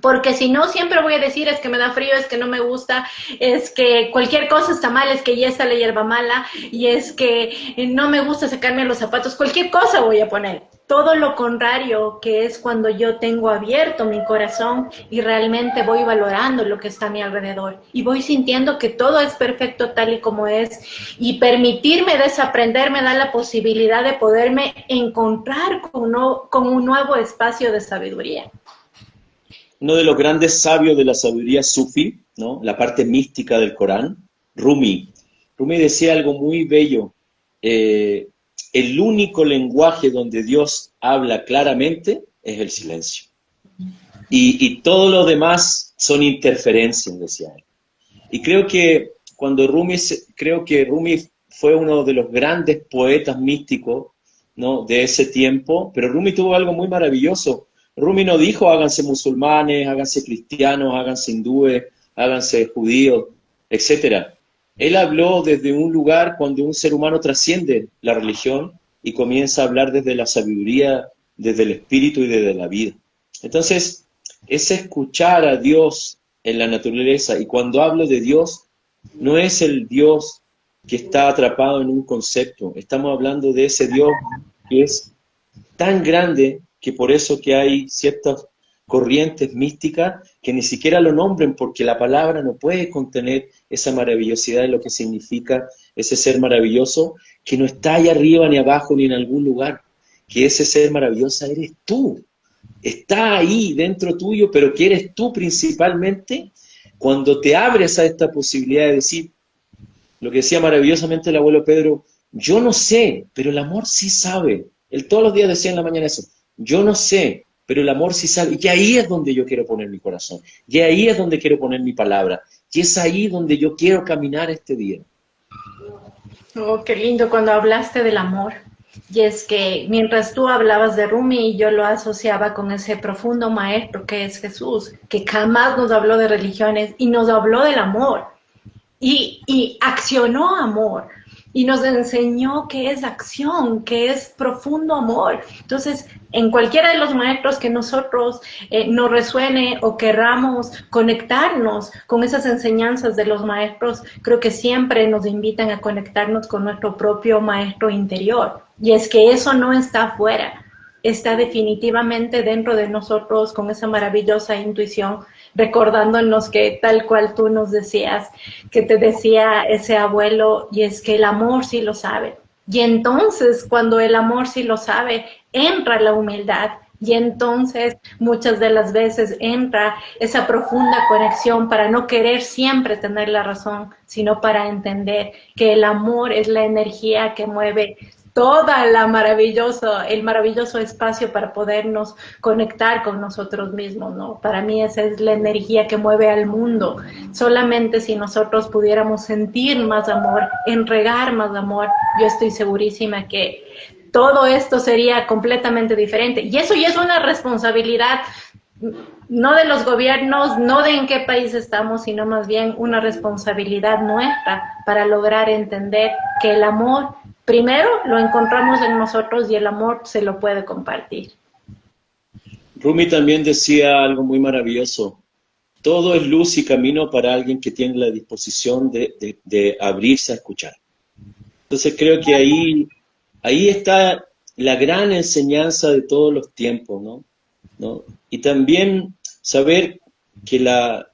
Porque si no, siempre voy a decir, es que me da frío, es que no me gusta, es que cualquier cosa está mal, es que ya está la hierba mala, y es que no me gusta sacarme los zapatos, cualquier cosa voy a poner. Todo lo contrario, que es cuando yo tengo abierto mi corazón y realmente voy valorando lo que está a mi alrededor. Y voy sintiendo que todo es perfecto tal y como es. Y permitirme desaprender me da la posibilidad de poderme encontrar con un nuevo espacio de sabiduría. Uno de los grandes sabios de la sabiduría sufí, ¿no?, la parte mística del Corán, Rumi. Rumi decía algo muy bello. El único lenguaje donde Dios habla claramente es el silencio. Y todo lo demás son interferencias, decía él. Y creo que Rumi fue uno de los grandes poetas místicos, ¿no?, de ese tiempo, pero Rumi tuvo algo muy maravilloso. Rumi no dijo háganse musulmanes, háganse cristianos, háganse hindúes, háganse judíos, etc. Él habló desde un lugar cuando un ser humano trasciende la religión y comienza a hablar desde la sabiduría, desde el espíritu y desde la vida. Entonces, es escuchar a Dios en la naturaleza, y cuando hablo de Dios, no es el Dios que está atrapado en un concepto, estamos hablando de ese Dios que es tan grande que por eso que hay ciertas corrientes místicas que ni siquiera lo nombren porque la palabra no puede contener esa maravillosidad de lo que significa ese ser maravilloso que no está ahí arriba ni abajo ni en algún lugar, que ese ser maravilloso eres tú, está ahí dentro tuyo, pero que eres tú principalmente cuando te abres a esta posibilidad de decir, lo que decía maravillosamente el abuelo Pedro, yo no sé, pero el amor sí sabe. Él todos los días decía en la mañana eso, yo no sé, pero el amor sí sabe. Y ahí es donde yo quiero poner mi corazón. Y ahí es donde quiero poner mi palabra. Y es ahí donde yo quiero caminar este día. Oh, qué lindo cuando hablaste del amor. Y es que mientras tú hablabas de Rumi, yo lo asociaba con ese profundo maestro que es Jesús, que jamás nos habló de religiones y nos habló del amor. Y accionó amor y nos enseñó qué es acción, qué es profundo amor. Entonces, en cualquiera de los maestros que nosotros nos resuene o querramos conectarnos con esas enseñanzas de los maestros, creo que siempre nos invitan a conectarnos con nuestro propio maestro interior. Y es que eso no está afuera, está definitivamente dentro de nosotros con esa maravillosa intuición, recordándonos que tal cual tú nos decías, que te decía ese abuelo, y es que el amor sí lo sabe. Y entonces, cuando el amor sí lo sabe, entra la humildad. Y entonces, muchas de las veces entra esa profunda conexión para no querer siempre tener la razón, sino para entender que el amor es la energía que mueve toda el maravilloso espacio para podernos conectar con nosotros mismos, ¿no? Para mí esa es la energía que mueve al mundo. Solamente si nosotros pudiéramos sentir más amor, entregar más amor, yo estoy segurísima que todo esto sería completamente diferente. Y eso ya es una responsabilidad, no de los gobiernos, no de en qué país estamos, sino más bien una responsabilidad nuestra para lograr entender que el amor primero lo encontramos en nosotros y el amor se lo puede compartir. Rumi también decía algo muy maravilloso. Todo es luz y camino para alguien que tiene la disposición de abrirse a escuchar. Entonces creo que ahí está la gran enseñanza de todos los tiempos, ¿no? Y también saber que la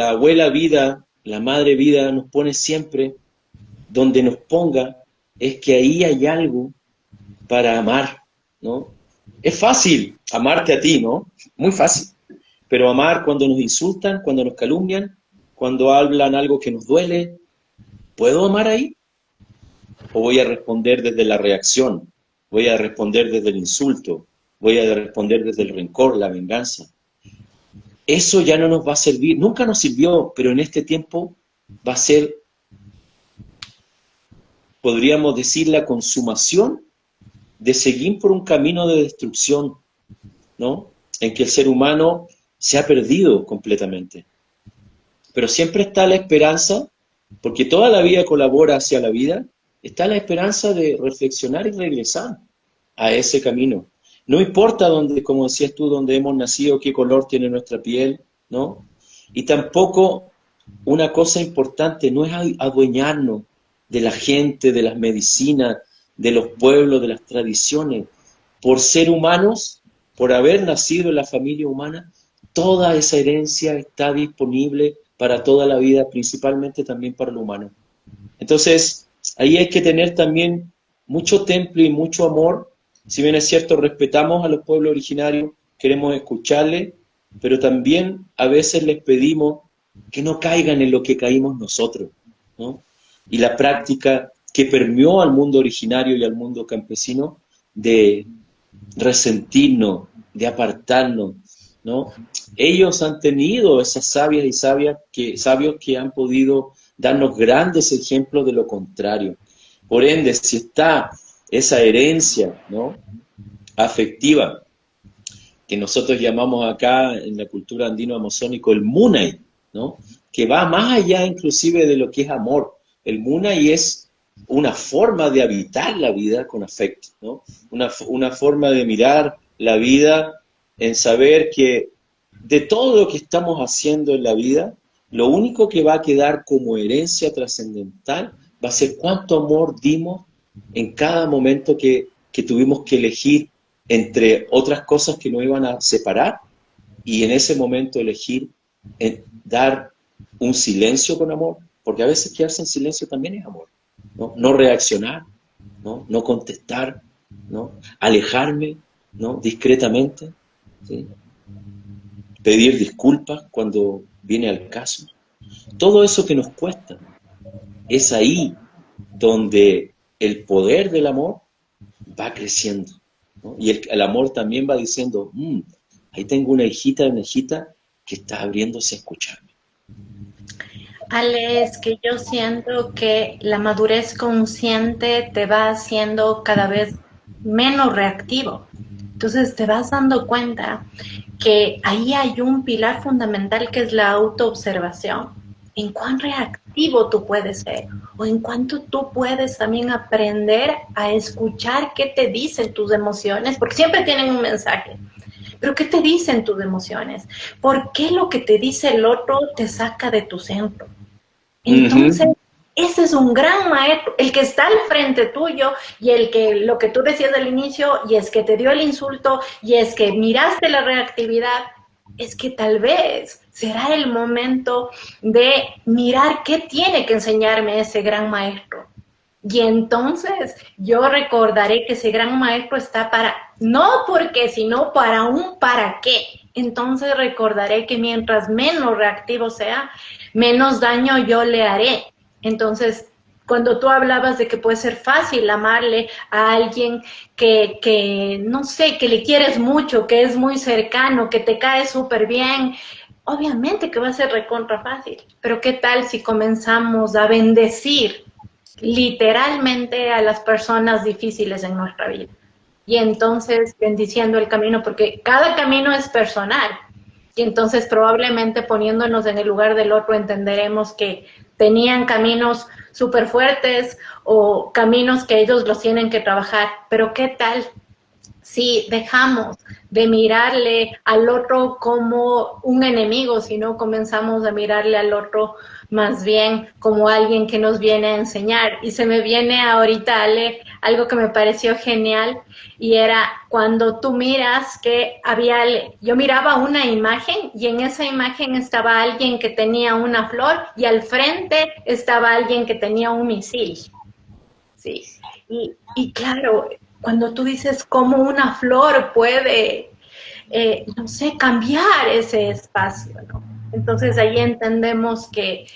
abuela vida, la madre vida nos pone siempre donde nos ponga, es que ahí hay algo para amar, ¿no? Es fácil amarte a ti, ¿no? Muy fácil. Pero amar cuando nos insultan, cuando nos calumnian, cuando hablan algo que nos duele, ¿puedo amar ahí? ¿O voy a responder desde la reacción? ¿Voy a responder desde el insulto? ¿Voy a responder desde el rencor, la venganza? Eso ya no nos va a servir. Nunca nos sirvió, pero en este tiempo va a ser, podríamos decir, la consumación de seguir por un camino de destrucción, ¿no? En que el ser humano se ha perdido completamente. Pero siempre está la esperanza, porque toda la vida colabora hacia la vida, está la esperanza de reflexionar y regresar a ese camino. No importa dónde, como decías tú, dónde hemos nacido, qué color tiene nuestra piel, ¿no? Y tampoco una cosa importante, no es adueñarnos de la gente, de las medicinas, de los pueblos, de las tradiciones. Por ser humanos, por haber nacido en la familia humana, toda esa herencia está disponible para toda la vida, principalmente también para lo humano. Entonces, ahí hay que tener también mucho temple y mucho amor. Si bien es cierto, respetamos a los pueblos originarios, queremos escucharles, pero también a veces les pedimos que no caigan en lo que caímos nosotros, ¿no? Y la práctica que permeó al mundo originario y al mundo campesino de resentirnos, de apartarnos, ¿no? Ellos han tenido esas sabias y sabios que han podido darnos grandes ejemplos de lo contrario. Por ende, si está esa herencia, ¿no?, afectiva, que nosotros llamamos acá en la cultura andino-amazónico el munay, ¿no?, que va más allá inclusive de lo que es amor. El munay es una forma de habitar la vida con afecto, ¿no? Una forma de mirar la vida en saber que de todo lo que estamos haciendo en la vida, lo único que va a quedar como herencia trascendental va a ser cuánto amor dimos en cada momento que tuvimos que elegir entre otras cosas que nos iban a separar, y en ese momento elegir dar un silencio con amor, porque a veces quedarse en silencio también es amor, ¿no? No reaccionar, ¿no? No contestar, ¿no? Alejarme, ¿no? Discretamente, ¿sí? Pedir disculpas cuando viene al caso. Todo eso que nos cuesta, es ahí donde el poder del amor va creciendo, ¿no? Y el amor también va diciendo, ahí tengo una hijita que está abriéndose a escucharme. Ale, es que yo siento que la madurez consciente te va haciendo cada vez menos reactivo. Entonces te vas dando cuenta que ahí hay un pilar fundamental que es la autoobservación. En cuán reactivo tú puedes ser o en cuánto tú puedes también aprender a escuchar qué te dicen tus emociones, porque siempre tienen un mensaje. Pero ¿qué te dicen tus emociones? ¿Por qué lo que te dice el otro te saca de tu centro? Entonces, ese es un gran maestro, el que está al frente tuyo y el que, lo que tú decías al inicio, y es que te dio el insulto, y es que miraste la reactividad, es que tal vez será el momento de mirar qué tiene que enseñarme ese gran maestro. Y entonces yo recordaré que ese gran maestro está para, no porque, sino para un para qué. Entonces recordaré que mientras menos reactivo sea, menos daño yo le haré. Entonces, cuando tú hablabas de que puede ser fácil amarle a alguien que no sé, que le quieres mucho, que es muy cercano, que te cae súper bien, obviamente que va a ser recontra fácil. Pero ¿qué tal si comenzamos a bendecir literalmente a las personas difíciles en nuestra vida? Y entonces bendiciendo el camino, porque cada camino es personal. Y entonces probablemente poniéndonos en el lugar del otro entenderemos que tenían caminos súper fuertes o caminos que ellos los tienen que trabajar. Pero ¿qué tal si dejamos de mirarle al otro como un enemigo, sino comenzamos a mirarle al otro más bien como alguien que nos viene a enseñar? Y se me viene ahorita, Ale, algo que me pareció genial, y era cuando tú miras que yo miraba una imagen y en esa imagen estaba alguien que tenía una flor y al frente estaba alguien que tenía un misil. Sí, y claro, cuando tú dices cómo una flor puede, no sé, cambiar ese espacio, ¿no? Entonces ahí entendemos que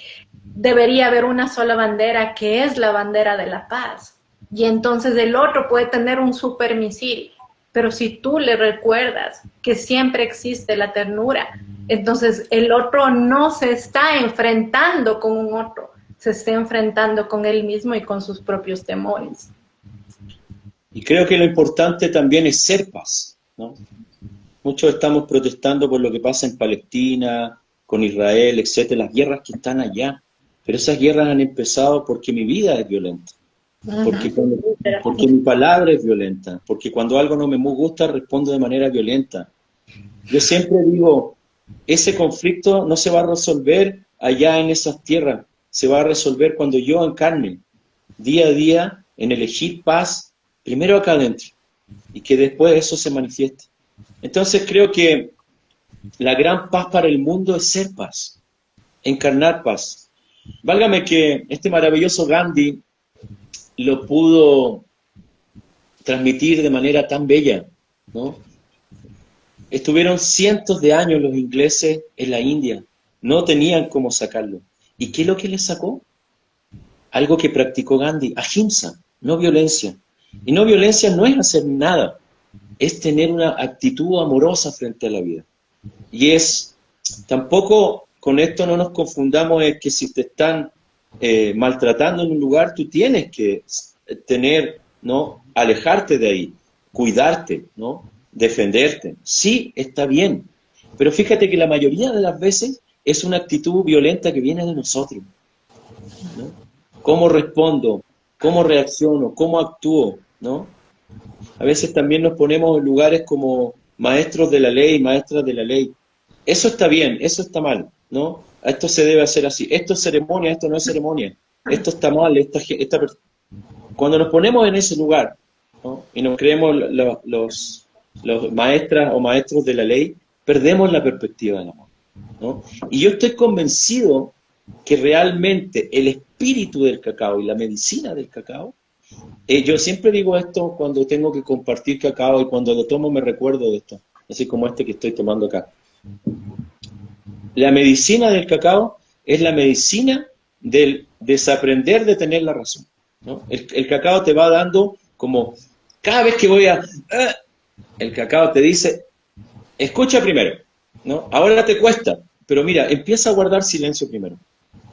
debería haber una sola bandera, que es la bandera de la paz. Y entonces el otro puede tener un supermisil, pero si tú le recuerdas que siempre existe la ternura, entonces el otro no se está enfrentando con un otro, se está enfrentando con él mismo y con sus propios temores. Y creo que lo importante también es ser paz, ¿no? Muchos estamos protestando por lo que pasa en Palestina, con Israel, etcétera, las guerras que están allá. Pero esas guerras han empezado porque mi vida es violenta, porque mi palabra es violenta, porque cuando algo no me gusta respondo de manera violenta. Yo siempre digo, ese conflicto no se va a resolver allá en esas tierras, se va a resolver cuando yo encarne día a día en elegir paz, primero acá adentro, y que después eso se manifieste. Entonces creo que la gran paz para el mundo es ser paz, encarnar paz. Válgame que este maravilloso Gandhi lo pudo transmitir de manera tan bella, ¿no? Estuvieron cientos de años los ingleses en la India, no tenían cómo sacarlo. ¿Y qué es lo que les sacó? Algo que practicó Gandhi, ahimsa, no violencia. Y no violencia no es hacer nada, es tener una actitud amorosa frente a la vida. Y es, tampoco con esto no nos confundamos, es que si te están maltratando en un lugar, tú tienes que tener, ¿no? Alejarte de ahí, cuidarte, ¿no? Defenderte. Sí, está bien, pero fíjate que la mayoría de las veces es una actitud violenta que viene de nosotros, ¿no? ¿Cómo respondo? ¿Cómo reacciono? ¿Cómo actúo? ¿No? A veces también nos ponemos en lugares como maestros de la ley, maestras de la ley. Eso está bien, eso está mal, ¿no? Esto se debe hacer así. Esto es ceremonia, esto no es ceremonia. Esto está mal, cuando nos ponemos en ese lugar, ¿no? Y nos creemos los maestras o maestros de la ley, perdemos la perspectiva del amor, ¿no? Y yo estoy convencido que realmente el espíritu del cacao y la medicina del cacao, yo siempre digo esto cuando tengo que compartir cacao y cuando lo tomo me recuerdo de esto, así como este que estoy tomando acá. La medicina del cacao es la medicina del desaprender de tener la razón, ¿no? El cacao te va dando como, cada vez que voy a... el cacao te dice, escucha primero, ¿no? Ahora te cuesta, pero mira, empieza a guardar silencio primero.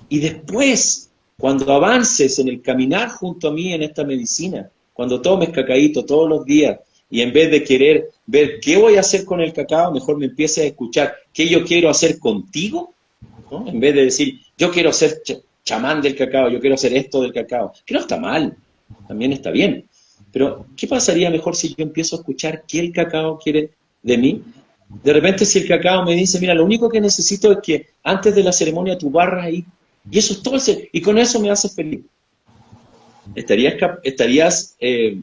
Y después, cuando avances en el caminar junto a mí en esta medicina, cuando tomes cacaíto todos los días, y en vez de querer ver qué voy a hacer con el cacao, mejor me empieces a escuchar qué yo quiero hacer contigo, ¿no? En vez de decir, yo quiero ser chamán del cacao, yo quiero hacer esto del cacao, que no está mal, también está bien. Pero, ¿qué pasaría mejor si yo empiezo a escuchar qué el cacao quiere de mí? De repente, si el cacao me dice, mira, lo único que necesito es que antes de la ceremonia tú barras ahí, y eso es todo, y con eso me haces feliz. ¿Estarías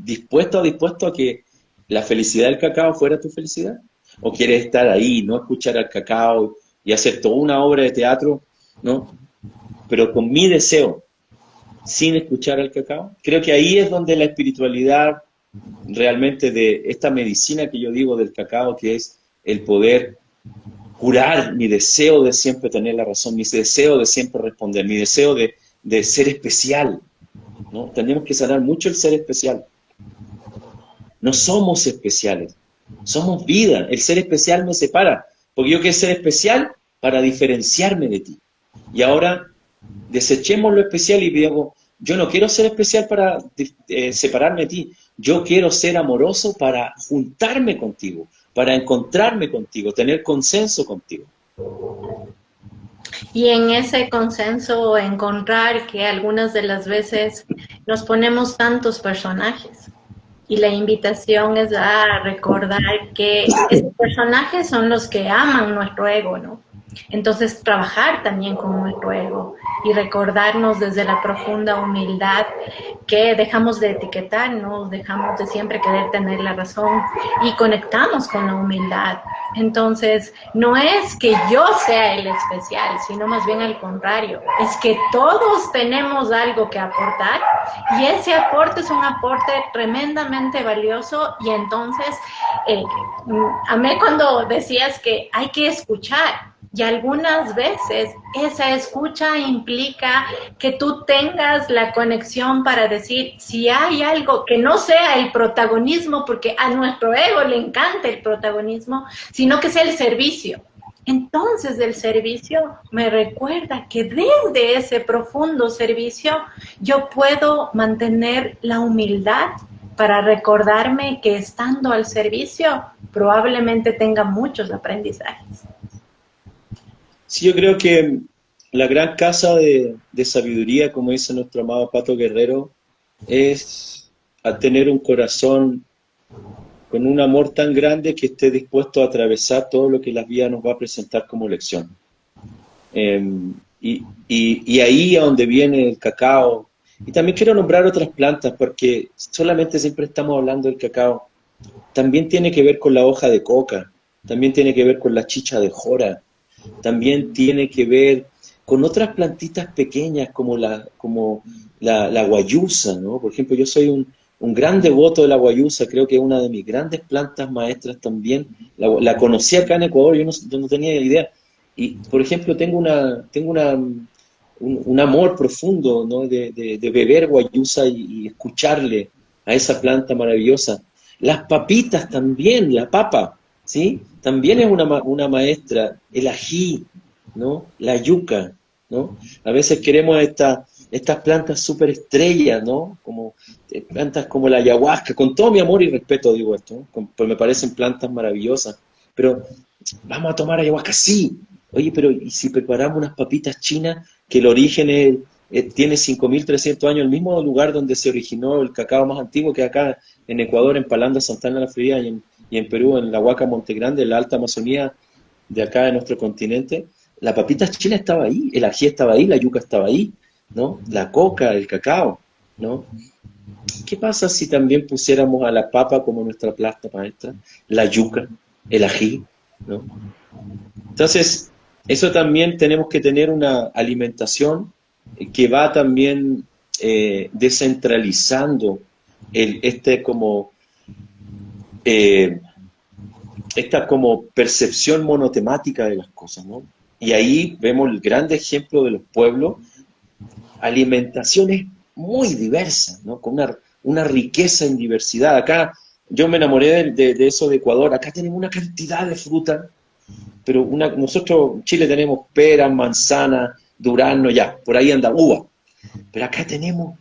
dispuesto o dispuesto a que la felicidad del cacao fuera tu felicidad? ¿O quieres estar ahí, no escuchar al cacao y hacer toda una obra de teatro, ¿no? Pero con mi deseo, sin escuchar al cacao? Creo que ahí es donde la espiritualidad realmente de esta medicina que yo digo del cacao, que es el poder curar mi deseo de siempre tener la razón, mi deseo de siempre responder, mi deseo de ser especial, ¿no? Tenemos que sanar mucho el ser especial. No somos especiales, somos vida. El ser especial me separa, porque yo quiero ser especial para diferenciarme de ti. Y ahora desechemos lo especial y digo, yo no quiero ser especial para separarme de ti, yo quiero ser amoroso para juntarme contigo, para encontrarme contigo, tener consenso contigo. Y en ese consenso encontrar que algunas de las veces nos ponemos tantos personajes. Y la invitación es a recordar que esos personajes son los que aman nuestro ego, ¿no? Entonces, trabajar también con nuestro ego y recordarnos desde la profunda humildad que dejamos de etiquetarnos, dejamos de siempre querer tener la razón y conectamos con la humildad. Entonces, no es que yo sea el especial, sino más bien al contrario, es que todos tenemos algo que aportar y ese aporte es un aporte tremendamente valioso y entonces, amé cuando decías que hay que escuchar. Y algunas veces esa escucha implica que tú tengas la conexión para decir si hay algo que no sea el protagonismo, porque a nuestro ego le encanta el protagonismo, sino que sea el servicio. Entonces el servicio me recuerda que desde ese profundo servicio yo puedo mantener la humildad para recordarme que estando al servicio probablemente tenga muchos aprendizajes. Sí, yo creo que la gran casa de sabiduría, como dice nuestro amado Pato Guerrero, es a tener un corazón con un amor tan grande que esté dispuesto a atravesar todo lo que la vida nos va a presentar como lección. Y ahí a donde viene el cacao. Y también quiero nombrar otras plantas, porque solamente siempre estamos hablando del cacao. También tiene que ver con la hoja de coca, también tiene que ver con la chicha de jora, también tiene que ver con otras plantitas pequeñas como la guayusa, ¿no? Por ejemplo, yo soy un gran devoto de la guayusa, creo que es una de mis grandes plantas maestras también. La conocí acá en Ecuador, yo no tenía idea. Y, por ejemplo, tengo un amor profundo, ¿no? de beber guayusa y escucharle a esa planta maravillosa. Las papitas también, la papa, ¿sí? También es una maestra, el ají, ¿no? La yuca, ¿no? A veces queremos estas plantas súper estrellas, ¿no? Como plantas como la ayahuasca, con todo mi amor y respeto digo esto, ¿no? Pues me parecen plantas maravillosas, pero vamos a tomar ayahuasca, sí. Oye, pero ¿y si preparamos unas papitas chinas que el origen tiene 5.300 años, el mismo lugar donde se originó el cacao más antiguo que acá en Ecuador, en Palanda, Santana la Fría y en Perú, en la Huaca Monte Grande, en la alta Amazonía de acá de nuestro continente? La papita china estaba ahí, el ají estaba ahí, la yuca estaba ahí, ¿no? La coca, el cacao, ¿no? ¿qué pasa si también pusiéramos a la papa como nuestra planta maestra, la yuca, el ají, ¿no? Entonces, eso también tenemos que tener una alimentación que va también descentralizando este como eh, esta como percepción monotemática de las cosas, ¿no? Y ahí vemos el gran ejemplo de los pueblos, alimentaciones muy diversas, ¿no? Con una riqueza en diversidad. Acá yo me enamoré de eso de Ecuador, acá tenemos una cantidad de fruta, pero nosotros en Chile tenemos peras, manzanas, durazno, ya, por ahí anda uva, pero acá tenemos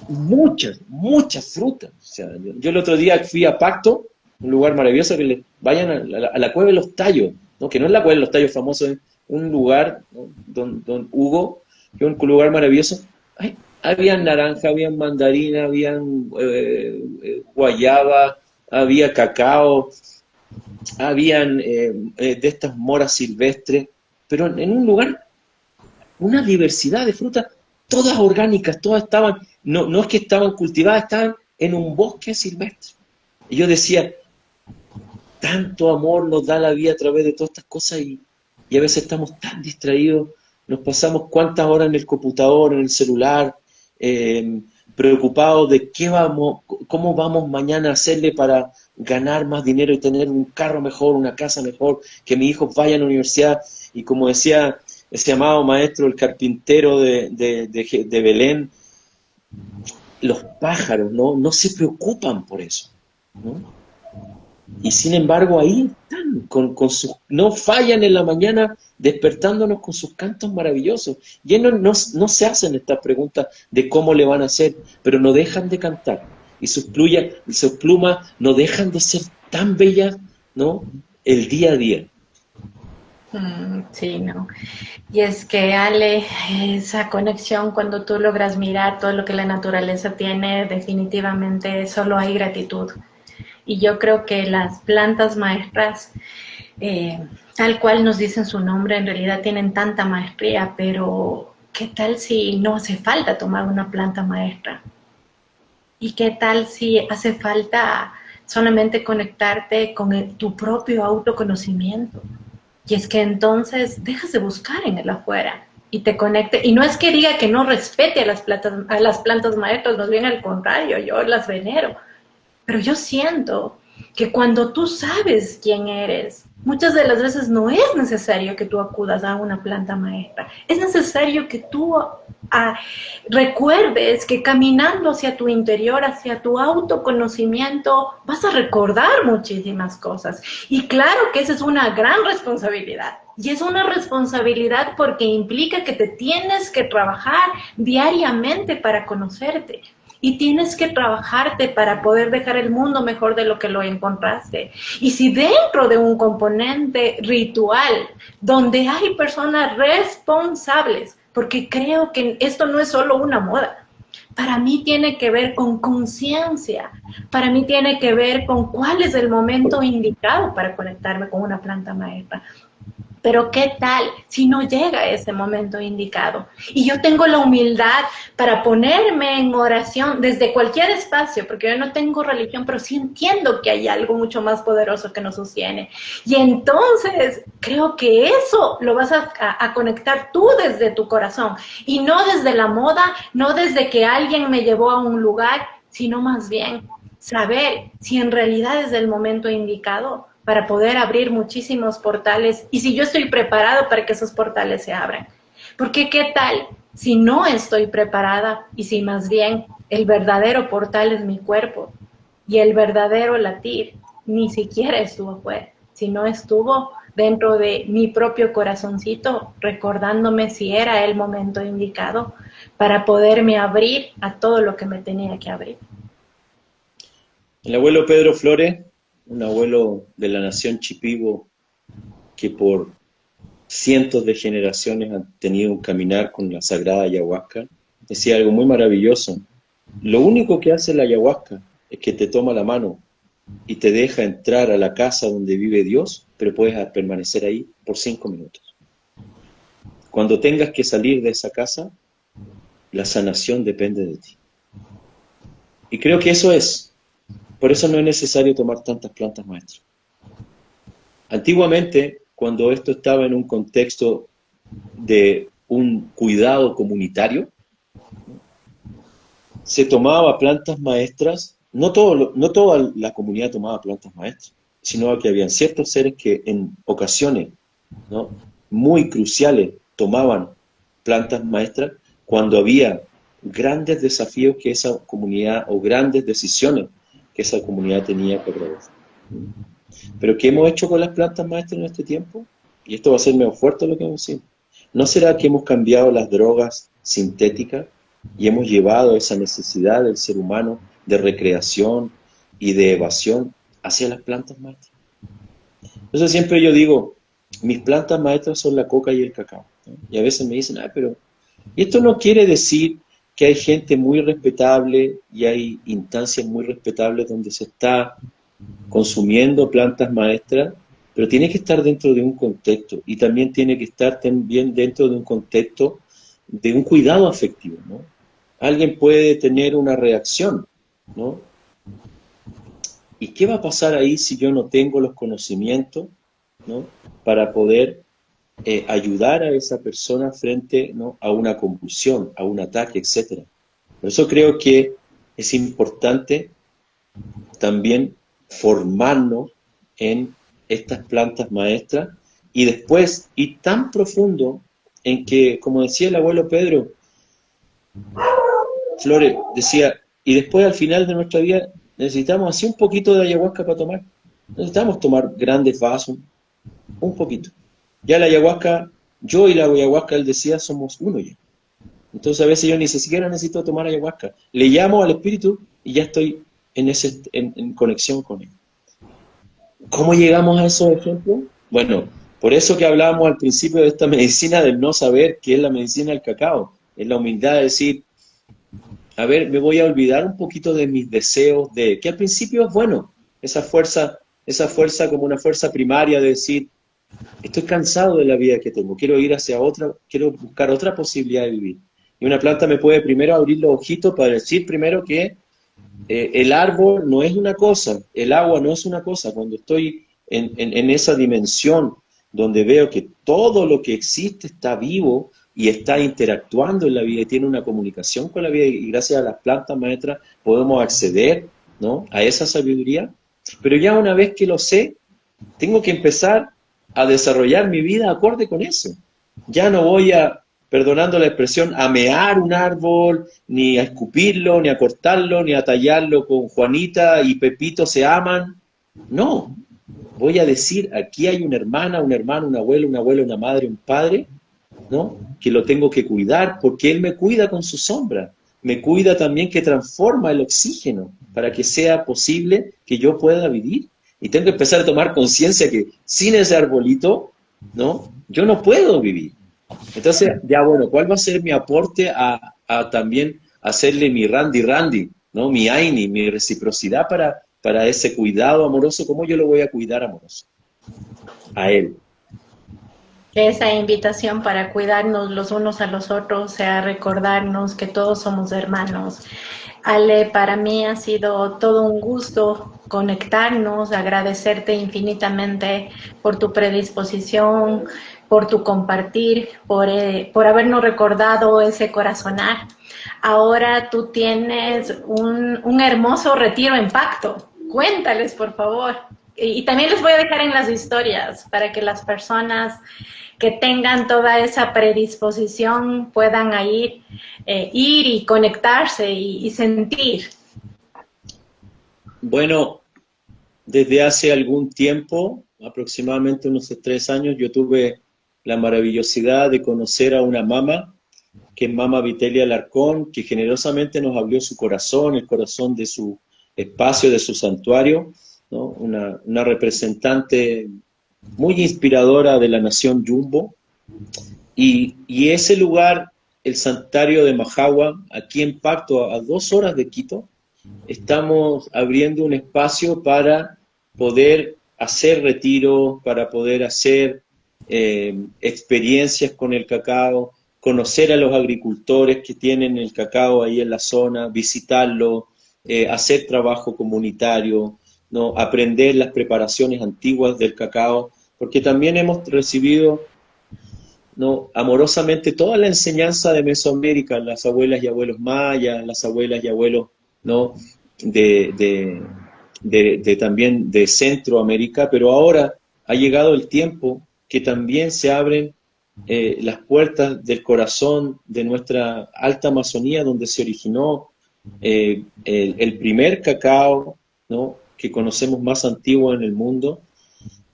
muchas frutas. O sea, yo el otro día fui a Pacto, un lugar maravilloso, que vayan a la Cueva de los Tallos, ¿no? Que no es la Cueva de los Tallos famoso, es un lugar, ¿no? Don Hugo, que es un lugar maravilloso. Ay, habían naranja, habían mandarina, habían guayaba, había cacao, habían de estas moras silvestres, pero en un lugar, una diversidad de frutas, todas orgánicas, todas estaban, no es que estaban cultivadas, estaban en un bosque silvestre. Y yo decía, tanto amor nos da la vida a través de todas estas cosas y a veces estamos tan distraídos, nos pasamos cuántas horas en el computador, en el celular, preocupados de cómo vamos mañana a hacerle para ganar más dinero y tener un carro mejor, una casa mejor, que mis hijos vayan a la universidad. Y como decía ese amado maestro, el carpintero de Belén, los pájaros no se preocupan por eso, ¿no? Y sin embargo ahí están, no fallan en la mañana despertándonos con sus cantos maravillosos. Y ellos no se hacen estas preguntas de cómo le van a hacer, pero no dejan de cantar. Y sus plumas no dejan de ser tan bellas, ¿no? El día a día. Sí, no. Y es que, Ale, esa conexión cuando tú logras mirar todo lo que la naturaleza tiene, definitivamente solo hay gratitud. Y yo creo que las plantas maestras, tal cual nos dicen su nombre, en realidad tienen tanta maestría, pero ¿qué tal si no hace falta tomar una planta maestra? ¿Y qué tal si hace falta solamente conectarte con tu propio autoconocimiento? Y es que entonces dejas de buscar en el afuera y te conecte. Y no es que diga que no respete a las plantas maestras, más bien al contrario, yo las venero. Pero yo siento que cuando tú sabes quién eres, muchas de las veces no es necesario que tú acudas a una planta maestra. Es necesario que tú recuerdes que caminando hacia tu interior, hacia tu autoconocimiento, vas a recordar muchísimas cosas. Y claro que esa es una gran responsabilidad. Y es una responsabilidad porque implica que te tienes que trabajar diariamente para conocerte. Y tienes que trabajarte para poder dejar el mundo mejor de lo que lo encontraste. Y si dentro de un componente ritual, donde hay personas responsables, porque creo que esto no es solo una moda, para mí tiene que ver con conciencia, para mí tiene que ver con cuál es el momento indicado para conectarme con una planta maestra. Pero ¿qué tal si no llega ese momento indicado? Y yo tengo la humildad para ponerme en oración desde cualquier espacio, porque yo no tengo religión, pero sí entiendo que hay algo mucho más poderoso que nos sostiene. Y entonces creo que eso lo vas a conectar tú desde tu corazón y no desde la moda, no desde que alguien me llevó a un lugar, sino más bien saber si en realidad es el momento indicado para poder abrir muchísimos portales y si yo estoy preparado para que esos portales se abran. Porque ¿qué tal si no estoy preparada y si más bien el verdadero portal es mi cuerpo y el verdadero latir ni siquiera estuvo afuera, sino estuvo dentro de mi propio corazoncito recordándome si era el momento indicado para poderme abrir a todo lo que me tenía que abrir? El abuelo Pedro Flores, un abuelo de la nación Shipibo que por cientos de generaciones han tenido un caminar con la sagrada ayahuasca, decía algo muy maravilloso. Lo único que hace la ayahuasca es que te toma la mano y te deja entrar a la casa donde vive Dios, pero puedes permanecer ahí por 5 minutos. Cuando tengas que salir de esa casa, la sanación depende de ti. Y creo que eso es. Por eso no es necesario tomar tantas plantas maestras. Antiguamente, cuando esto estaba en un contexto de un cuidado comunitario, se tomaba plantas maestras, no toda la comunidad tomaba plantas maestras, sino que habían ciertos seres que en ocasiones, ¿no?, muy cruciales tomaban plantas maestras cuando había grandes desafíos que esa comunidad o grandes decisiones que esa comunidad tenía que atravesar. Pero ¿qué hemos hecho con las plantas maestras en este tiempo? Y esto va a ser medio fuerte lo que vamos a decir. ¿No será que hemos cambiado las drogas sintéticas y hemos llevado esa necesidad del ser humano de recreación y de evasión hacia las plantas maestras? Entonces siempre yo digo, mis plantas maestras son la coca y el cacao, ¿no? Y a veces me dicen, pero... Y esto no quiere decir que hay gente muy respetable y hay instancias muy respetables donde se está consumiendo plantas maestras, pero tiene que estar dentro de un contexto y también tiene que estar también dentro de un contexto de un cuidado afectivo, ¿no? Alguien puede tener una reacción, ¿no? ¿Y qué va a pasar ahí si yo no tengo los conocimientos, ¿no?, para poder ayudar a esa persona frente, ¿no?, a una convulsión, a un ataque, etcétera? Por eso creo que es importante también formarnos en estas plantas maestras y después ir tan profundo en que, como decía el abuelo Pedro Flores, decía, y después al final de nuestra vida necesitamos así un poquito de ayahuasca para tomar. Necesitamos tomar grandes vasos, un poquito. Ya la ayahuasca, yo y la ayahuasca, él decía, somos uno ya. Entonces a veces yo ni siquiera necesito tomar ayahuasca. Le llamo al espíritu y ya estoy en conexión con él. ¿Cómo llegamos a esos ejemplos? Bueno, por eso que hablábamos al principio de esta medicina del no saber qué es la medicina del cacao. Es la humildad de decir, a ver, me voy a olvidar un poquito de mis deseos, de que al principio es bueno, esa fuerza como una fuerza primaria de decir, estoy cansado de la vida que tengo, quiero ir hacia otra, quiero buscar otra posibilidad de vivir. Y una planta me puede primero abrir los ojitos para decir primero que el árbol no es una cosa, el agua no es una cosa. Cuando estoy en esa dimensión donde veo que todo lo que existe está vivo y está interactuando en la vida y tiene una comunicación con la vida, y gracias a las plantas maestras podemos acceder, ¿no?, a esa sabiduría. Pero ya una vez que lo sé, tengo que empezar a desarrollar mi vida acorde con eso. Ya no voy a, perdonando la expresión, a mear un árbol, ni a escupirlo, ni a cortarlo, ni a tallarlo con Juanita y Pepito se aman. No, voy a decir, aquí hay una hermana, un hermano, un abuelo, una abuela, una madre, un padre, ¿no?, que lo tengo que cuidar porque él me cuida con su sombra. Me cuida también, que transforma el oxígeno para que sea posible que yo pueda vivir. Y tengo que empezar a tomar conciencia que sin ese arbolito, ¿no?, yo no puedo vivir. Entonces, ya bueno, ¿cuál va a ser mi aporte a también hacerle mi Randy, ¿no?, mi Aini, mi reciprocidad para ese cuidado amoroso? ¿Cómo yo lo voy a cuidar amoroso? A él. Que esa invitación para cuidarnos los unos a los otros sea recordarnos que todos somos hermanos. Ale, para mí ha sido todo un gusto conectarnos, agradecerte infinitamente por tu predisposición, por tu compartir, por habernos recordado ese corazonar. Ahora tú tienes un hermoso retiro en Pacto. Cuéntales, por favor. Y también les voy a dejar en las historias para que las personas que tengan toda esa predisposición puedan ir y conectarse y sentir. Bueno, desde hace algún tiempo, aproximadamente unos 3 años, yo tuve la maravillosidad de conocer a una mama, que es Mama Vitelia Alarcón, que generosamente nos abrió su corazón, el corazón de su espacio, de su santuario, ¿no? Una representante muy inspiradora de la nación Yumbo, y ese lugar, el santuario de Majagua, aquí en Pacto, a 2 horas de Quito, estamos abriendo un espacio para poder hacer retiros, para poder hacer experiencias con el cacao, conocer a los agricultores que tienen el cacao ahí en la zona, visitarlo, hacer trabajo comunitario, ¿no? Aprender las preparaciones antiguas del cacao, porque también hemos recibido, ¿no?, amorosamente toda la enseñanza de Mesoamérica, las abuelas y abuelos mayas, las abuelas y abuelos, ¿no?, también de Centroamérica, pero ahora ha llegado el tiempo que también se abren las puertas del corazón de nuestra alta Amazonía, donde se originó el primer cacao, ¿no?, que conocemos más antiguo en el mundo,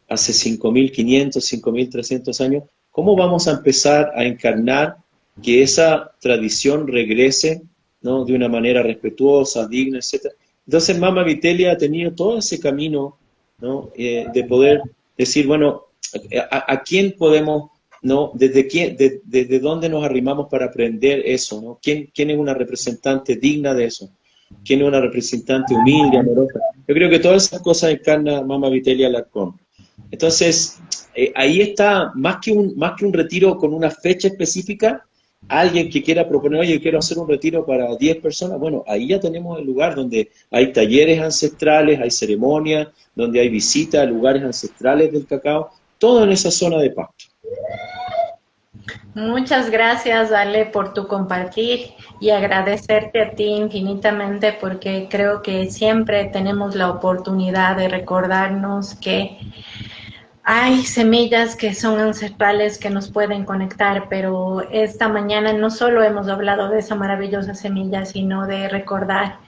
hace 5.500, 5.300 años. ¿Cómo vamos a empezar a encarnar que esa tradición regrese, ¿no?, de una manera respetuosa, digna, etcétera? Entonces Mama Vitelia ha tenido todo ese camino, ¿no?, de poder decir, bueno, ¿a quién podemos, ¿no?, desde dónde nos arrimamos para aprender eso, ¿no? ¿Quién es una representante digna de eso? ¿Quién es una representante humilde, amorosa? Yo creo que todas esas cosas encarna Mama Vitelia Alarcón. Entonces, ahí está, más que un retiro con una fecha específica, alguien que quiera proponer, oye, quiero hacer un retiro para 10 personas, bueno, ahí ya tenemos el lugar donde hay talleres ancestrales, hay ceremonias, donde hay visitas a lugares ancestrales del cacao, todo en esa zona de Pasto. Muchas gracias, Ale, por tu compartir y agradecerte a ti infinitamente porque creo que siempre tenemos la oportunidad de recordarnos que hay semillas que son ancestrales que nos pueden conectar, pero esta mañana no solo hemos hablado de esa maravillosa semilla, sino de recordar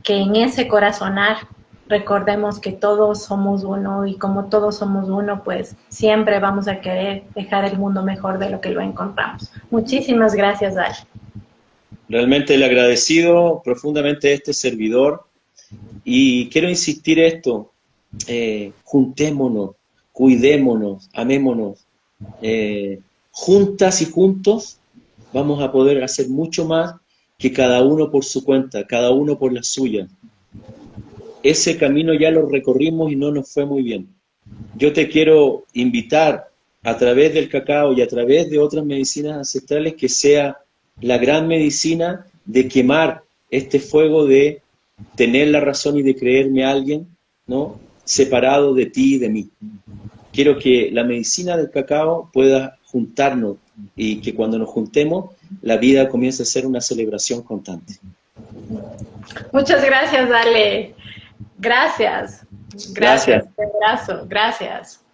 que en ese corazonar recordemos que todos somos uno y como todos somos uno, pues siempre vamos a querer dejar el mundo mejor de lo que lo encontramos. Muchísimas gracias, Ale. Realmente el agradecido profundamente de este servidor y quiero insistir esto, juntémonos, cuidémonos, amémonos, juntas y juntos vamos a poder hacer mucho más que cada uno por su cuenta, cada uno por la suya. Ese camino ya lo recorrimos y no nos fue muy bien. Yo te quiero invitar a través del cacao y a través de otras medicinas ancestrales que sea la gran medicina de quemar este fuego de tener la razón y de creerme a alguien, ¿no?, separado de ti y de mí. Quiero que la medicina del cacao pueda juntarnos y que cuando nos juntemos la vida comience a ser una celebración constante. Muchas gracias, Ale. Gracias. Gracias. Gracias.